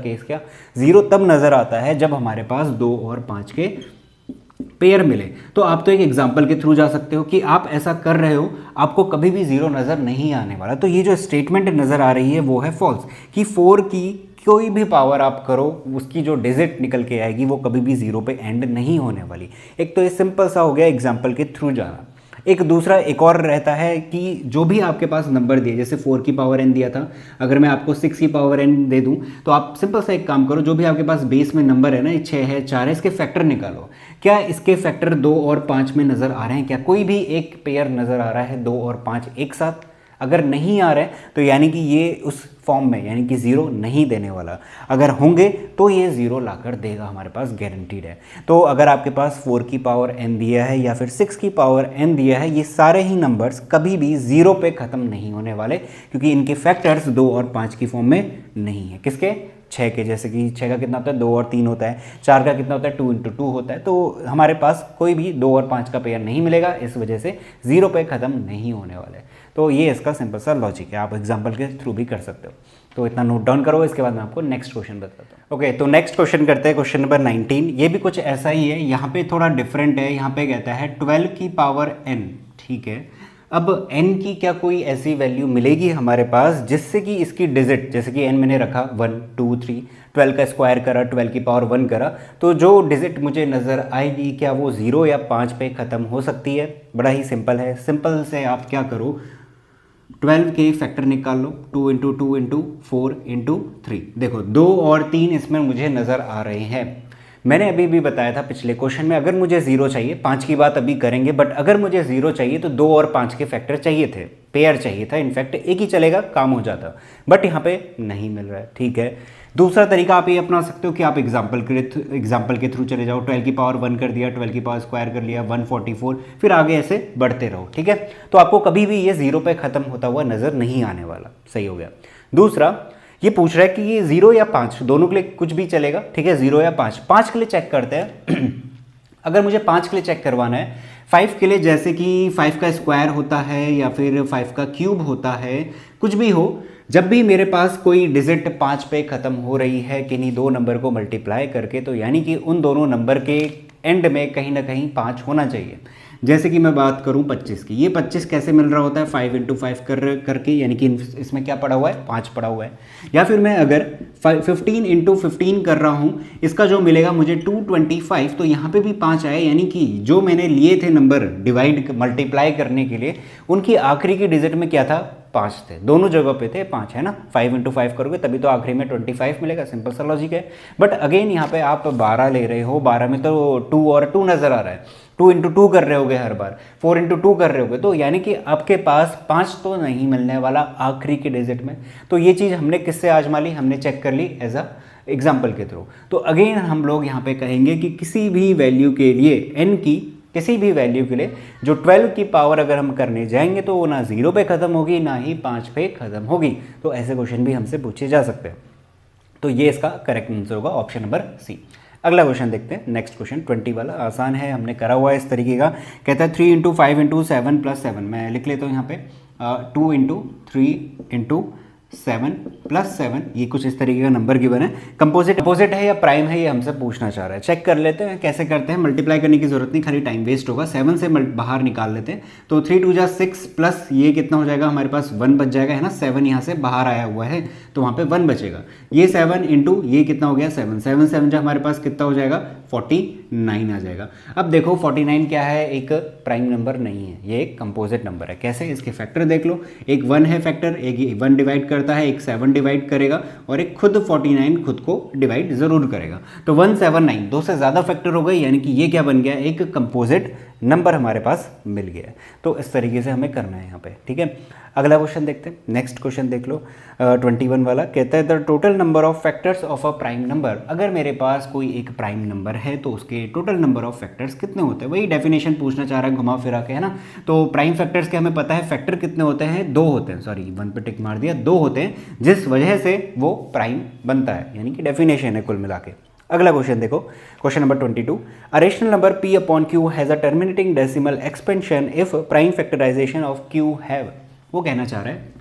case क्या ज़ीरो तब नज़र आता है जब हमारे पास 2 और 5 के पेयर मिले। तो आप तो एक एग्जाम्पल के थ्रू जा सकते हो कि आप ऐसा कर रहे हो, आपको कभी भी ज़ीरो नज़र नहीं आने वाला। तो ये जो स्टेटमेंट नज़र आ रही है वो है फॉल्स, कि 4 की कोई भी पावर आप करो उसकी जो डिजिट निकल के आएगी वो कभी भी ज़ीरो पे एंड नहीं होने वाली। एक तो ये सिंपल सा हो गया एग्जाम्पल के थ्रू जाना। एक दूसरा एक और रहता है कि जो भी आपके पास नंबर दिए, जैसे 4 की पावर n दिया था, अगर मैं आपको 6 की पावर n दे दूं तो आप सिंपल सा एक काम करो, जो भी आपके पास बेस में नंबर है ना, 6 है 4 है, इसके फैक्टर निकालो। क्या इसके फैक्टर 2 और 5 में नज़र आ रहे हैं? क्या कोई भी एक पेयर नज़र आ रहा है 2 और 5 एक साथ? अगर नहीं आ रहा है तो यानी कि ये उस फॉर्म में यानी कि ज़ीरो नहीं देने वाला। अगर होंगे तो ये ज़ीरो लाकर देगा, हमारे पास गारंटीड है। तो अगर आपके पास 4 की पावर n दिया है या फिर 6 की पावर n दिया है, ये सारे ही नंबर्स कभी भी ज़ीरो पे ख़त्म नहीं होने वाले, क्योंकि इनके फैक्टर्स 2 और 5 की फॉर्म में नहीं है। किसके? 6 के। जैसे कि 6 का कितना होता है? 2 और 3 होता है। 4 का कितना होता है? 2 × 2 होता है। तो हमारे पास कोई भी 2 और 5 का पेयर नहीं मिलेगा, इस वजह से ज़ीरो पे ख़त्म नहीं होने वाले। तो ये इसका सिंपल सा लॉजिक है, आप एग्जाम्पल के थ्रू भी कर सकते हो। तो इतना नोट डाउन करो, इसके बाद मैं आपको नेक्स्ट क्वेश्चन बताता हूँ। ओके, तो नेक्स्ट क्वेश्चन करते हैं, क्वेश्चन नंबर 19। ये भी कुछ ऐसा ही है, यहाँ पे थोड़ा डिफरेंट है। यहाँ पे कहता है 12 की पावर n, ठीक है। अब n की क्या कोई ऐसी वैल्यू मिलेगी हमारे पास जिससे कि इसकी डिजिट, जैसे कि n मैंने रखा 1 2 3, 12 का स्क्वायर करा, 12 की पावर 1 करा, तो जो डिजिट मुझे नज़र आएगी क्या वो 0 या 5 पे ख़त्म हो सकती है? बड़ा ही सिंपल है। सिंपल से आप क्या करो, 12 के फैक्टर निकाल लो, 2 × 2 × 4 × 3। देखो 2 और 3 इसमें मुझे नज़र आ रहे हैं। मैंने अभी भी बताया था पिछले क्वेश्चन में, अगर मुझे 0 चाहिए, 5 की बात अभी करेंगे, बट अगर मुझे 0 चाहिए तो 2 और 5 के फैक्टर चाहिए थे, पेयर चाहिए था। इनफैक्ट एक ही चलेगा, काम हो जाता, बट यहाँ पे नहीं मिल रहा है, ठीक है। दूसरा तरीका आप ये अपना सकते हो कि आप एग्जाम्पल के थ्रू चले जाओ। 12 की पावर 1 कर दिया, 12 की पावर स्क्वायर कर लिया, 144, फिर आगे ऐसे बढ़ते रहो, ठीक है। तो आपको कभी भी ये 0 पे ख़त्म होता हुआ नज़र नहीं आने वाला। सही हो गया। दूसरा ये पूछ रहा है कि ये 0 या 5 दोनों के लिए कुछ भी चलेगा, ठीक है। 0 या 5, 5 के लिए चेक करते हैं। अगर मुझे 5 के लिए चेक करवाना है, 5 के लिए जैसे कि 5 का स्क्वायर होता है या फिर 5 का क्यूब होता है, कुछ भी हो, जब भी मेरे पास कोई डिजिट 5 पे ख़त्म हो रही है किन्हीं दो नंबर को मल्टीप्लाई करके, तो यानी कि उन दोनों नंबर के एंड में कहीं ना कहीं 5 होना चाहिए। जैसे कि मैं बात करूं 25 की, ये 25 कैसे मिल रहा होता है? 5 × 5 करके, यानी कि इसमें क्या पड़ा हुआ है? 5 पड़ा हुआ है। या फिर मैं अगर 15 × 15 कर रहा हूं, इसका जो मिलेगा मुझे 225, तो यहाँ पे भी 5 आया, यानी कि जो मैंने लिए थे नंबर डिवाइड मल्टीप्लाई करने के लिए, उनकी आखिरी की डिजिट में क्या था? 5 थे, दोनों जगह पे थे 5, है ना। 5 × 5 करोगे तभी तो आखिरी में 25 मिलेगा, सिंपल सा लॉजिक है। बट अगेन यहाँ पे आप 12 ले रहे हो, 12 में तो 2 और 2 नज़र आ रहा है, 2 × 2 कर रहे होगे हर बार, 4 × 2 कर रहे होगे, तो यानी कि आपके पास 5 तो नहीं मिलने वाला आखिरी के डिजिट में। तो ये चीज़ हमने किससे आजमा ली? हमने चेक कर ली एज अ एग्जाम्पल के थ्रू। तो अगेन हम लोग यहाँ पे कहेंगे कि किसी भी वैल्यू के लिए, n की किसी भी वैल्यू के लिए जो 12 की पावर अगर हम करने जाएंगे तो वो ना 0 पे ख़त्म होगी ना ही 5 पे ख़त्म होगी। तो ऐसे क्वेश्चन भी हमसे पूछे जा सकते हैं। तो ये इसका करेक्ट आंसर होगा, ऑप्शन नंबर सी। अगला क्वेश्चन देखते हैं, नेक्स्ट क्वेश्चन 20 वाला, आसान है, हमने करा हुआ है इस तरीके का। कहता है 3 × 5 × 7 + 7। मैं लिख लेता हूँ यहाँ पे 2 × 3 × 7 + 7, ये कुछ इस तरीके का नंबर गिवन है। कंपोजिट है या प्राइम है, ये हमसे पूछना चाह रहा है। चेक कर लेते हैं कैसे करते हैं। मल्टीप्लाई करने की जरूरत नहीं, खाली टाइम वेस्ट होगा। 7 से बाहर निकाल लेते हैं, तो 3 × 2 = 6 प्लस ये कितना हो जाएगा हमारे पास? 1 बच जाएगा, है ना। 7 यहाँ से बाहर आया हुआ है तो वहाँ पे 1 बचेगा। ये 7 × ये कितना हो गया? 7 7 7 जो हमारे पास कितना हो जाएगा? 49 आ जाएगा। अब देखो 49 क्या है? एक प्राइम नंबर नहीं है, ये एक कंपोजिट नंबर है। कैसे? इसके फैक्टर देख लो, एक 1 है फैक्टर, एक 1 डिवाइड करता है, एक 7 डिवाइड करेगा, और एक खुद 49 खुद को डिवाइड जरूर करेगा। तो 179, 2 से ज़्यादा फैक्टर हो गए, यानी कि ये क्या बन गया? एक कंपोजिट नंबर हमारे पास मिल गया है। तो इस तरीके से हमें करना है यहाँ पे, ठीक है। अगला क्वेश्चन देखते हैं, नेक्स्ट क्वेश्चन देख लो 21 वाला। कहता है the total number of factors of a prime number. अगर मेरे पास कोई एक प्राइम नंबर है तो उसके टोटल नंबर ऑफ फैक्टर्स कितने होते हैं। वही डेफिनेशन पूछना चाह रहा है घुमा फिरा के, है ना। तो प्राइम फैक्टर्स के हमें पता है फैक्टर कितने होते हैं, 2 होते हैं, सॉरी 1 पे टिक मार दिया, 2 होते हैं, जिस वजह से वो प्राइम बनता है, यानी कि डेफिनेशन है कुल मिला के। अगला क्वेश्चन देखो, question number 22। A rational number p upon q has a terminating decimal expansion if prime factorization of q have. वो कहना चाह रहा है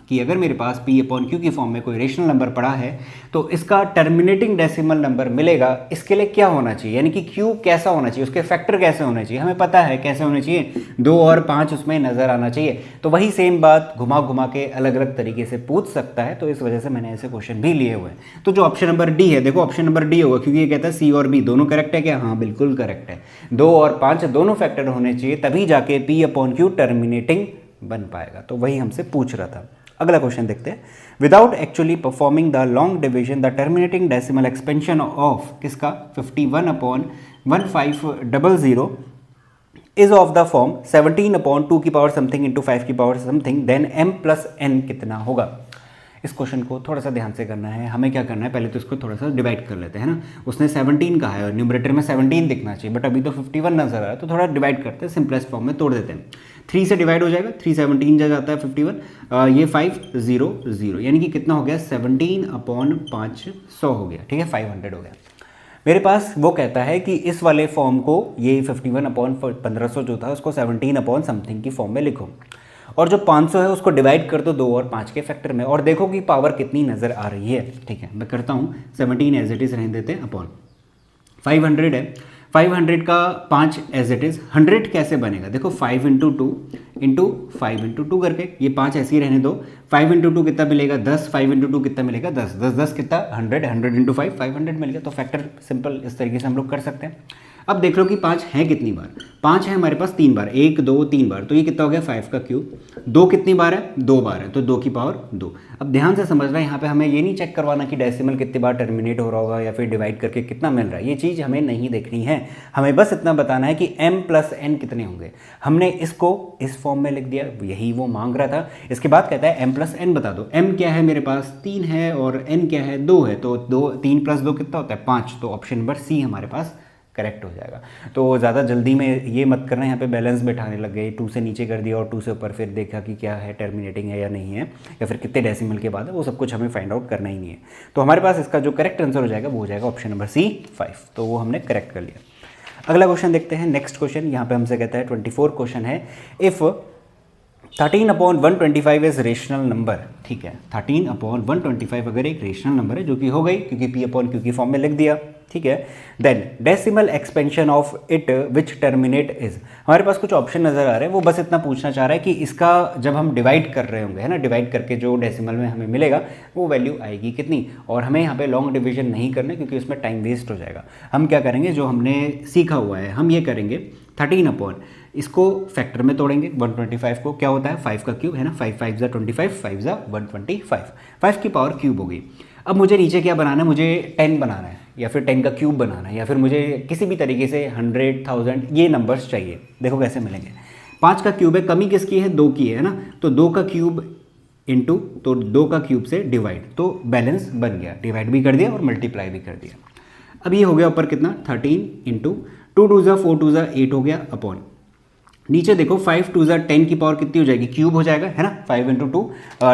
कि अगर मेरे पास p अपॉन q की फॉर्म में कोई रेशनल नंबर पड़ा है तो इसका टर्मिनेटिंग डेसिमल नंबर मिलेगा, इसके लिए क्या होना चाहिए, यानी कि q कैसा होना चाहिए, उसके फैक्टर कैसे होने चाहिए। हमें पता है कैसे होने चाहिए, 2 और 5 उसमें नज़र आना चाहिए। तो वही सेम बात घुमा घुमा के अलग अलग तरीके से पूछ सकता है, तो इस वजह से मैंने ऐसे क्वेश्चन भी लिए हुए हैं। तो जो ऑप्शन नंबर डी है, देखो ऑप्शन नंबर डी होगा, क्योंकि ये कहता है सी और बी दोनों करेक्ट है क्या, हाँ बिल्कुल करेक्ट है। 2 और 5 दोनों फैक्टर होने चाहिए, तभी जाके p अपॉन q टर्मिनेटिंग बन पाएगा। तो वही हमसे पूछ रहा था। अगला क्वेश्चन देखते हैं। Without actually performing the long division the terminating decimal expansion of किसका 51 upon 1500 is of the form 17 upon 2 की पावर समथिंग इंटू 5 की power something, then m plus n कितना होगा। इस क्वेश्चन को थोड़ा सा ध्यान से करना है। हमें क्या करना है, पहले तो इसको थोड़ा सा डिवाइड कर लेते हैं ना। उसने 17 कहा है और न्यूमरेटर में 17 दिखना चाहिए, बट अभी तो 51 नजर आ रहा है, तो थोड़ा डिवाइड करते हैं, सिंपलेस्ट फॉर्म में तोड़ देते हैं। 3 से डिवाइड हो जाएगा, 3 17 जा जाता है 51, ये 500, यानी कि कितना हो गया 17 अपॉन 500 हो गया, ठीक है, 500 हो गया। मेरे पास वो कहता है कि इस वाले फॉर्म को, ये 51 अपॉन 1500 जो था उसको 17 अपॉन समथिंग की फॉर्म में लिखो, और जो 500 है उसको डिवाइड कर दो 2 और 5 के फैक्टर में, और देखो कि पावर कितनी नज़र आ रही है। ठीक है, मैं करता हूँ, 17 एज इट इज़ रहने देते हैं, अपॉन 500 है, 500 का 5 एज इट इज़, 100 कैसे बनेगा, देखो 5 इंटू 2 इंटू 5 इंटू 2 करके, ये 5 ऐसे ही रहने दो, 5 इंटू 2 कितना मिलेगा 10, 5 इंटू 2 कितना मिलेगा 10, 10 10 कितना 100, 100 इंटू 5 500 मिल गया। तो फैक्टर सिंपल इस तरीके से हम लोग कर सकते हैं। अब देख लो कि 5 है कितनी बार, 5 है हमारे पास 3 बार, 1 2 3 बार, तो ये कितना हो गया 5 का क्यूब। 2 कितनी बार है, 2 बार है, तो 2 की पावर 2। अब ध्यान से समझना, यहाँ पे हमें ये नहीं चेक करवाना कि डेसिमल कितनी बार टर्मिनेट हो रहा होगा या फिर डिवाइड करके कितना मिल रहा है, ये चीज़ हमें नहीं देखनी है। हमें बस इतना बताना है कि m प्लस n कितने होंगे। हमने इसको इस फॉर्म में लिख दिया, यही वो मांग रहा था। इसके बाद कहता है m प्लस n बता दो। m क्या है मेरे पास 3 है और n क्या है 2 है, तो 3 प्लस 2 कितना होता है 5, तो ऑप्शन नंबर सी हमारे पास करेक्ट हो जाएगा। तो ज़्यादा जल्दी में ये मत करना, यहाँ पे बैलेंस बैठाने लग गए, 2 से नीचे कर दिया और 2 से ऊपर, फिर देखा कि क्या है टर्मिनेटिंग है या नहीं है, या फिर कितने डेसिमल के बाद है, वो सब कुछ हमें फाइंड आउट करना ही नहीं है। तो हमारे पास इसका जो करेक्ट आंसर हो जाएगा वो हो जाएगा ऑप्शन नंबर सी 5, तो वो हमने करेक्ट कर लिया। अगला क्वेश्चन देखते हैं, नेक्स्ट क्वेश्चन यहाँ पे हमसे कहता है 24 क्वेश्चन है, if 13 upon 125 is rational number. ठीक है, 13 अपॉन 125 अगर एक रेशनल नंबर है, जो कि हो गई क्योंकि p अपॉन q की फॉर्म में लिख दिया, ठीक है। Then decimal expansion of it which terminate is, हमारे पास कुछ ऑप्शन नजर आ रहे हैं, वो बस इतना पूछना चाह रहा है कि इसका जब हम डिवाइड कर रहे होंगे, है ना, डिवाइड करके जो डेसिमल में हमें मिलेगा वो वैल्यू आएगी कितनी। और हमें यहाँ पे लॉन्ग डिवीजन नहीं करना क्योंकि उसमें टाइम वेस्ट हो जाएगा। हम क्या करेंगे, जो हमने सीखा हुआ है हम ये करेंगे, 13 अपॉन, इसको फैक्टर में तोड़ेंगे 125 को, क्या होता है 5 का क्यूब, है ना, 5 5 जा 25, 5 जा 125, 5 की पावर क्यूब हो गई। अब मुझे नीचे क्या बनाना है, मुझे 10 बनाना है, या फिर 10 का क्यूब बनाना है, या फिर मुझे किसी भी तरीके से 100 1000 ये नंबर्स चाहिए। देखो कैसे मिलेंगे, 5 का क्यूब है, कमी किसकी है 2 की है ना, तो 2 का क्यूब इंटू, तो 2 का क्यूब से डिवाइड, तो बैलेंस बन गया, डिवाइड भी कर दिया और मल्टीप्लाई भी कर दिया। अब ये हो गया ऊपर कितना 13 इंटू 2 2 जा 4 2 जा 8 हो गया, अपॉन नीचे देखो 5 2 जा 10 की पावर कितनी हो जाएगी, क्यूब हो जाएगा, है ना, 5 इंटू 2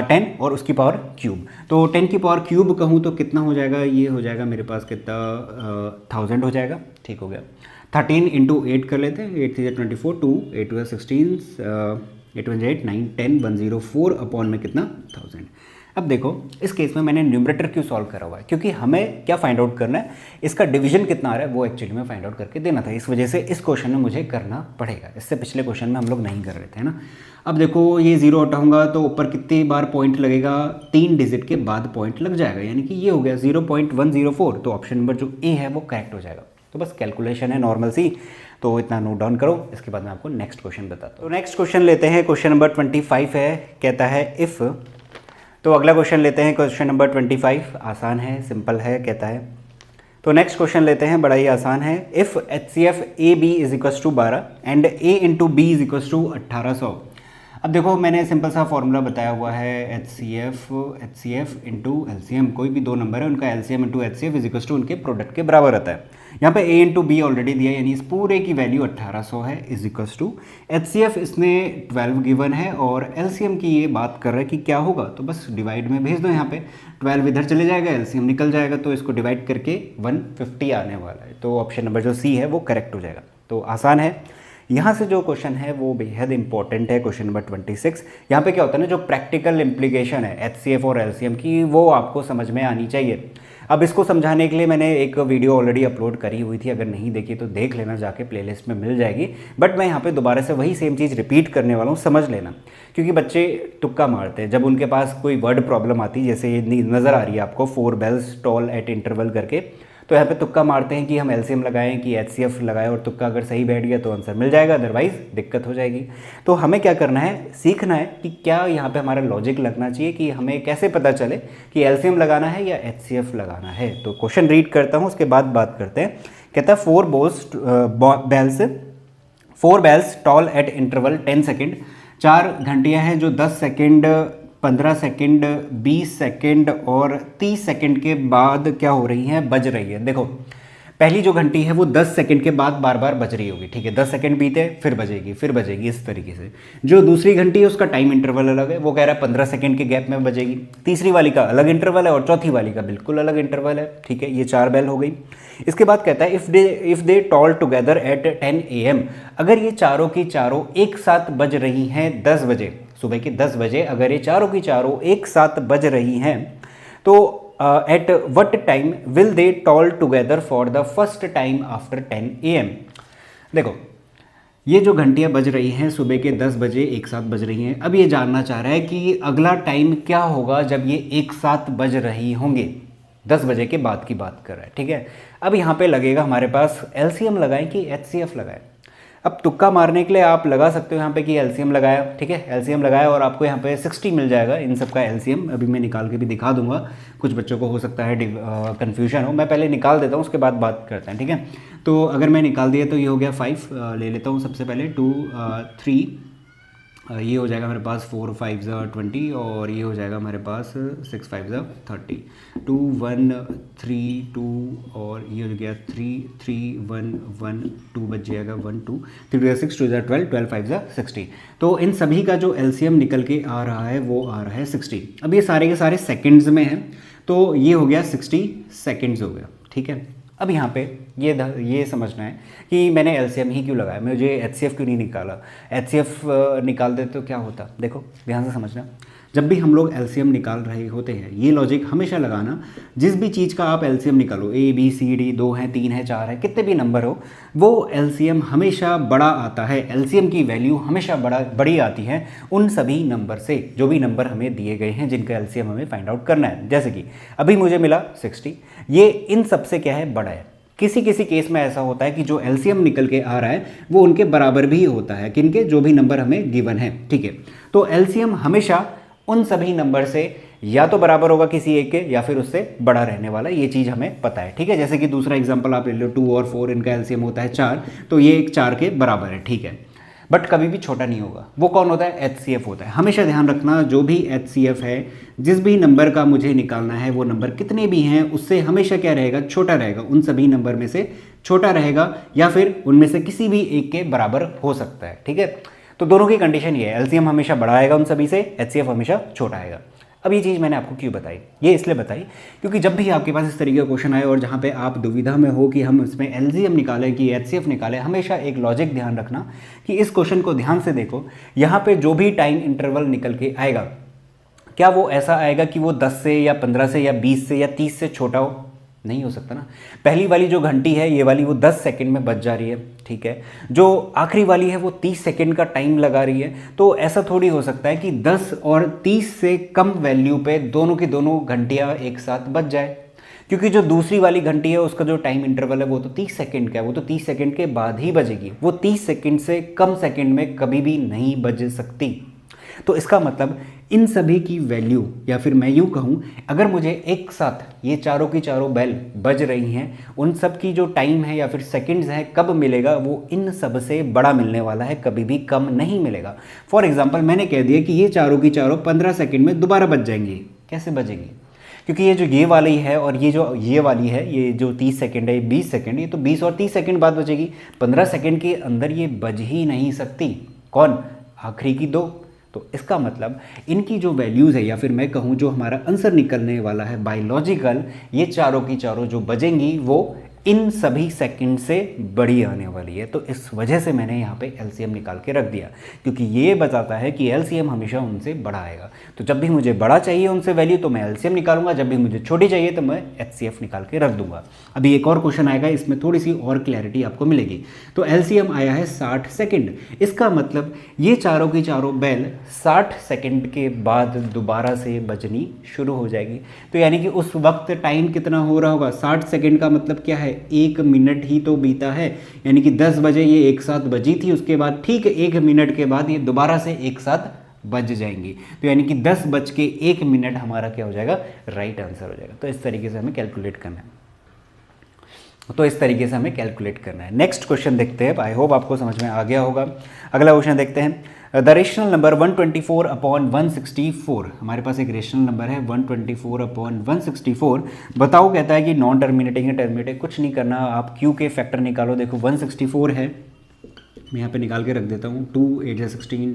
10 और उसकी पावर क्यूब, तो 10 की पावर क्यूब कहूँ तो कितना हो जाएगा, ये हो जाएगा मेरे पास कितना 1000 हो जाएगा। ठीक हो गया, 13 इंटू 8 कर लेते हैं, 8 3 24, 2 8 2 16, 8 1 8 9 10 104 अपॉन में कितना 1000। अब देखो इस केस में मैंने न्यूमरेटर क्यों सॉल्व करा हुआ है, क्योंकि हमें क्या फाइंड आउट करना है, इसका डिवीजन कितना आ रहा है वो एक्चुअली में फाइंड आउट करके देना था, इस वजह से इस क्वेश्चन में मुझे करना पड़ेगा। इससे पिछले क्वेश्चन में हम लोग नहीं कर रहे थे, है ना। अब देखो ये 0 हटाऊंगा तो ऊपर कितनी बार पॉइंट लगेगा, 3 डिजिट के बाद पॉइंट लग जाएगा, यानी कि ये हो गया 0.104, तो ऑप्शन नंबर जो ए है वो करेक्ट हो जाएगा। तो बस कैलकुलेशन है नॉर्मल सी, तो इतना नोट डाउन करो, इसके बाद मैं आपको नेक्स्ट क्वेश्चन बताता हूँ। तो नेक्स्ट क्वेश्चन लेते हैं, क्वेश्चन नंबर 25 है, कहता है इफ़, तो अगला क्वेश्चन लेते हैं क्वेश्चन नंबर 25, आसान है, सिंपल है, कहता है तो नेक्स्ट क्वेश्चन लेते हैं, बड़ा ही आसान है। If H C F A B is equals to 12 and A into B is equals to 1800। अब देखो मैंने सिंपल सा फॉर्मूला बताया हुआ है, H C F into L C M, कोई भी दो नंबर है उनका L C M into H C F is equals to उनके प्रोडक्ट के बराबर रहता है। यहाँ पे ए इंटू बी ऑलरेडी दिया, यानी इस पूरे की वैल्यू 1800 है, is equals to H C F इसने 12 गिवन है और एल सी एम की ये बात कर रहा है कि क्या होगा, तो बस डिवाइड में भेज दो। यहाँ पे 12 इधर चले जाएगा, एल सी एम निकल जाएगा, तो इसको डिवाइड करके 150 आने वाला है। तो ऑप्शन नंबर जो सी है वो करेक्ट हो जाएगा। तो आसान है। यहाँ से जो क्वेश्चन है वो बेहद इंपॉर्टेंट है, क्वेश्चन नंबर 26। यहाँ पे क्या होता है ना, जो प्रैक्टिकल इम्प्लीकेशन है एच सी एफ और एल सी एम की, वो आपको समझ में आनी चाहिए। अब इसको समझाने के लिए मैंने एक वीडियो ऑलरेडी अपलोड करी हुई थी, अगर नहीं देखी तो देख लेना, जाके प्लेलिस्ट में मिल जाएगी। बट मैं यहाँ पे दोबारा से वही सेम चीज़ रिपीट करने वाला हूँ, समझ लेना। क्योंकि बच्चे तुक्का मारते हैं जब उनके पास कोई वर्ड प्रॉब्लम आती है, जैसे ये नज़र आ रही है आपको 4 बेल्स टॉल एट इंटरवल करके, तो यहाँ पे तुक्का मारते हैं कि हम एलसीएम लगाएं कि एचसीएफ लगाएं, और तुक्का अगर सही बैठ गया तो आंसर मिल जाएगा, अदरवाइज दिक्कत हो जाएगी। तो हमें क्या करना है, सीखना है कि क्या यहाँ पे हमारा लॉजिक लगना चाहिए, कि हमें कैसे पता चले कि एलसीएम लगाना है या एचसीएफ लगाना है। तो क्वेश्चन रीड करता हूँ, उसके बाद बात करते हैं। कहता है 4 bells toll at interval 10 second, 4 घंटियाँ हैं जो 10 सेकेंड, 15 सेकेंड, 20 सेकेंड और 30 सेकेंड के बाद क्या हो रही हैं, बज रही है। देखो पहली जो घंटी है वो 10 सेकेंड के बाद बार बार बज रही होगी, ठीक है, 10 सेकेंड बीते फिर बजेगी, इस तरीके से। जो दूसरी घंटी है उसका टाइम इंटरवल अलग है, वो कह रहा है 15 सेकेंड के गैप में बजेगी। तीसरी वाली का अलग इंटरवल है और चौथी वाली का बिल्कुल अलग इंटरवल है, ठीक है। ये 4 बेल हो गई। इसके बाद कहता है if they toll together at 10 AM, अगर ये चारों की चारों एक साथ बज रही हैं 10 बजे, सुबह के 10 बजे अगर ये चारों की चारों एक साथ बज रही हैं, तो at what time will they toll together for the first time after 10 AM। देखो ये जो घंटियाँ बज रही हैं सुबह के 10 बजे एक साथ बज रही हैं, अब ये जानना चाह रहा है कि अगला टाइम क्या होगा जब ये एक साथ बज रही होंगे। 10 बजे के बाद की बात कर रहा है, ठीक है। अब यहाँ पे लगेगा हमारे पास एलसीएम लगाएं कि एचसीएफ लगाएं। अब तुक्का मारने के लिए आप लगा सकते हो यहाँ पे कि एलसीएम लगाया, ठीक है, एलसीएम लगाया और आपको यहाँ पे 60 मिल जाएगा इन सब का एलसीएम। अभी मैं निकाल के भी दिखा दूंगा, कुछ बच्चों को हो सकता है कन्फ्यूजन हो, मैं पहले निकाल देता हूँ उसके बाद बात करते हैं, ठीक है। तो अगर मैं निकाल दिया तो ये हो गया 5, ले लेता हूँ सबसे पहले 2 3, ये हो जाएगा मेरे पास 4 5 20 और ये हो जाएगा हमारे पास 6 5 30, 2 1 3 2 और ये हो गया 3 3 1 1 2 बच जाएगा 1 2 3 6 2 12 12 5 60। तो इन सभी का जो एलसीएम निकल के आ रहा है वो आ रहा है 60। अब ये सारे के सारे सेकंड्स में हैं, तो ये हो गया 60 सेकंड्स हो गया, ठीक है। अब यहाँ पे ये समझना है कि मैंने एलसीएम ही क्यों लगाया, मुझे एचसीएफ क्यों नहीं निकाला। एचसीएफ निकाल दे तो क्या होता, देखो ध्यान से समझना। जब भी हम लोग एलसीएम निकाल रहे होते हैं, ये लॉजिक हमेशा लगाना, जिस भी चीज़ का आप एलसीएम निकालो, ए बी सी डी 2 है 3 है 4 है कितने भी नंबर हो, वो एलसीएम हमेशा बड़ा आता है। एलसीएम की वैल्यू हमेशा बड़ी आती है उन सभी नंबर से, जो भी नंबर हमें दिए गए हैं जिनका एलसीएम हमें फाइंड आउट करना है। जैसे कि अभी मुझे मिला 60, ये इन सब से क्या है, बड़ा है। किसी किसी केस में ऐसा होता है कि जो एलसीएम निकल के आ रहा है वो उनके बराबर भी होता है, किनके, जो भी नंबर हमें गिवन है, ठीक है। तो एलसीएम हमेशा उन सभी नंबर से या तो बराबर होगा किसी एक के, या फिर उससे बड़ा रहने वाला, ये चीज़ हमें पता है, ठीक है। जैसे कि दूसरा एग्जांपल आप ले लो, 2 और 4 इनका एलसीएम होता है 4, तो ये एक 4 के बराबर है, ठीक है। बट कभी भी छोटा नहीं होगा। वो कौन होता है, एचसीएफ होता है। हमेशा ध्यान रखना, जो भी एचसीएफ है, जिस भी नंबर का मुझे निकालना है, वो नंबर कितने भी हैं उससे हमेशा क्या रहेगा, छोटा रहेगा, उन सभी नंबर में से छोटा रहेगा, या फिर उनमें से किसी भी एक के बराबर हो सकता है, ठीक है। तो दोनों की कंडीशन ये है, एलसीएम हमेशा बड़ा आएगा उन सभी से, एचसीएफ हमेशा छोटा आएगा। अब ये चीज़ मैंने आपको क्यों बताई, ये इसलिए बताई क्योंकि जब भी आपके पास इस तरीके का क्वेश्चन आए और जहाँ पे आप दुविधा में हो कि हम इसमें एलसीएम निकालें कि एचसीएफ निकालें, हमेशा एक लॉजिक ध्यान रखना कि इस क्वेश्चन को ध्यान से देखो। यहाँ पे जो भी टाइम इंटरवल निकल के आएगा, क्या वो ऐसा आएगा कि वो 10 से या 15 से या 20 से या 30 से छोटा हो, नहीं हो सकता ना। पहली वाली जो घंटी है ये वाली, वो 10 सेकंड में बज जा रही है, ठीक है। जो आखिरी वाली है वो 30 सेकंड का टाइम लगा रही है। तो ऐसा थोड़ी हो सकता है कि 10 और 30 से कम वैल्यू पे दोनों की दोनों घंटियां एक साथ बज जाए, क्योंकि जो दूसरी वाली घंटी है उसका जो टाइम इंटरवल है वो तो 30 सेकंड का है, वो तो 30 सेकंड के बाद ही बजेगी, वो 30 सेकंड से कम सेकंड में कभी भी नहीं बज सकती। तो इसका मतलब इन सभी की वैल्यू, या फिर मैं यूँ कहूँ अगर मुझे एक साथ ये चारों की चारों बेल बज रही हैं, उन सब की जो टाइम है या फिर सेकंड्स है कब मिलेगा, वो इन सब से बड़ा मिलने वाला है, कभी भी कम नहीं मिलेगा। फॉर एग्जाम्पल मैंने कह दिया कि ये चारों की चारों 15 सेकेंड में दोबारा बज जाएंगी। कैसे बजेंगी? क्योंकि ये जो ये वाली है और ये जो ये वाली है, ये जो 30 सेकंड है, 20 सेकंड, ये तो 20 और 30 सेकंड बाद बजेगी। 15 सेकंड के अंदर ये बज ही नहीं सकती। कौन? आखिरी की दो। तो इसका मतलब इनकी जो वैल्यूज़ है, या फिर मैं कहूँ जो हमारा आंसर निकलने वाला है बायोलॉजिकल, ये चारों की चारों जो बजेंगी वो इन सभी सेकंड से बड़ी आने वाली है। तो इस वजह से मैंने यहाँ पे एलसीएम निकाल के रख दिया, क्योंकि ये बताता है कि एलसीएम हमेशा उनसे बड़ा आएगा। तो जब भी मुझे बड़ा चाहिए उनसे वैल्यू तो मैं एलसीएम निकालूंगा, जब भी मुझे छोटी चाहिए तो मैं एचसीएफ निकाल के रख दूंगा। अभी एक और क्वेश्चन आएगा, इसमें थोड़ी सी और क्लैरिटी आपको मिलेगी। तो एलसीएम आया है 60 सेकेंड। इसका मतलब ये चारों की चारों बेल 60 सेकेंड के बाद दोबारा से बजनी शुरू हो जाएगी। तो यानी कि उस वक्त टाइम कितना हो रहा होगा? 60 सेकेंड का मतलब क्या है? 1 मिनट ही तो बीता है। यानी कि 10 बजे ये एक साथ बजी थी, उसके बाद ठीक 1 मिनट के बाद ये दोबारा से एक साथ बज जाएंगी। तो यानी कि 10:01 हमारा क्या हो जाएगा? राइट आंसर हो जाएगा। तो इस तरीके से हमें कैलकुलेट करना है। नेक्स्ट क्वेश्चन देखते हैं। आई होप आपको समझ में आ गया होगा। अगला क्वेश्चन देखते हैं। द रेशनल नंबर 124/164, हमारे पास एक रेशनल नंबर है 124/164। बताओ, कहता है कि नॉन टर्मिनेटिंग है, टर्मिनेटिंग कुछ नहीं करना, आप क्यू के फैक्टर निकालो। देखो 164 है, मैं यहाँ पे निकाल के रख देता हूँ। 2 8 जा 16,